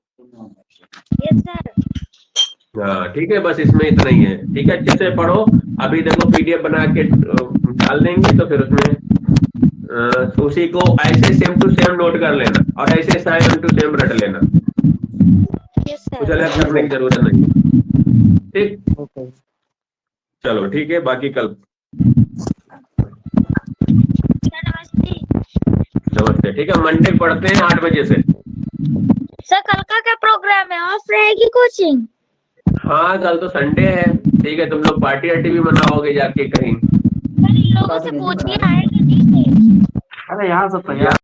हाँ ठीक है, बस इसमें इतना ही है। ठीक है, अच्छे से पढ़ो। अभी देखो पीडीएफ बना के डाल देंगे, तो फिर उसमें उसी को ऐसे सेम टू सेम नोट कर लेना और ऐसे सेम टू सेम रट लेना, यस कुछ सर। अलग करने की जरूरत नहीं। ठीक, ओके। चलो ठीक है, बाकी कल। सर नमस्ते। नमस्ते। ठीक है, मंडे पढ़ते हैं 8 बजे से। सर कल का क्या प्रोग्राम है, ऑफ रहेगी कोचिंग? हाँ, कल तो संडे है। ठीक है, तुम लोग पार्टी वार्टी भी मनाओगे जाके कहीं? सर इन लोगों से पूछिए आएंगे नहीं? अरे यहाँ सब तैयार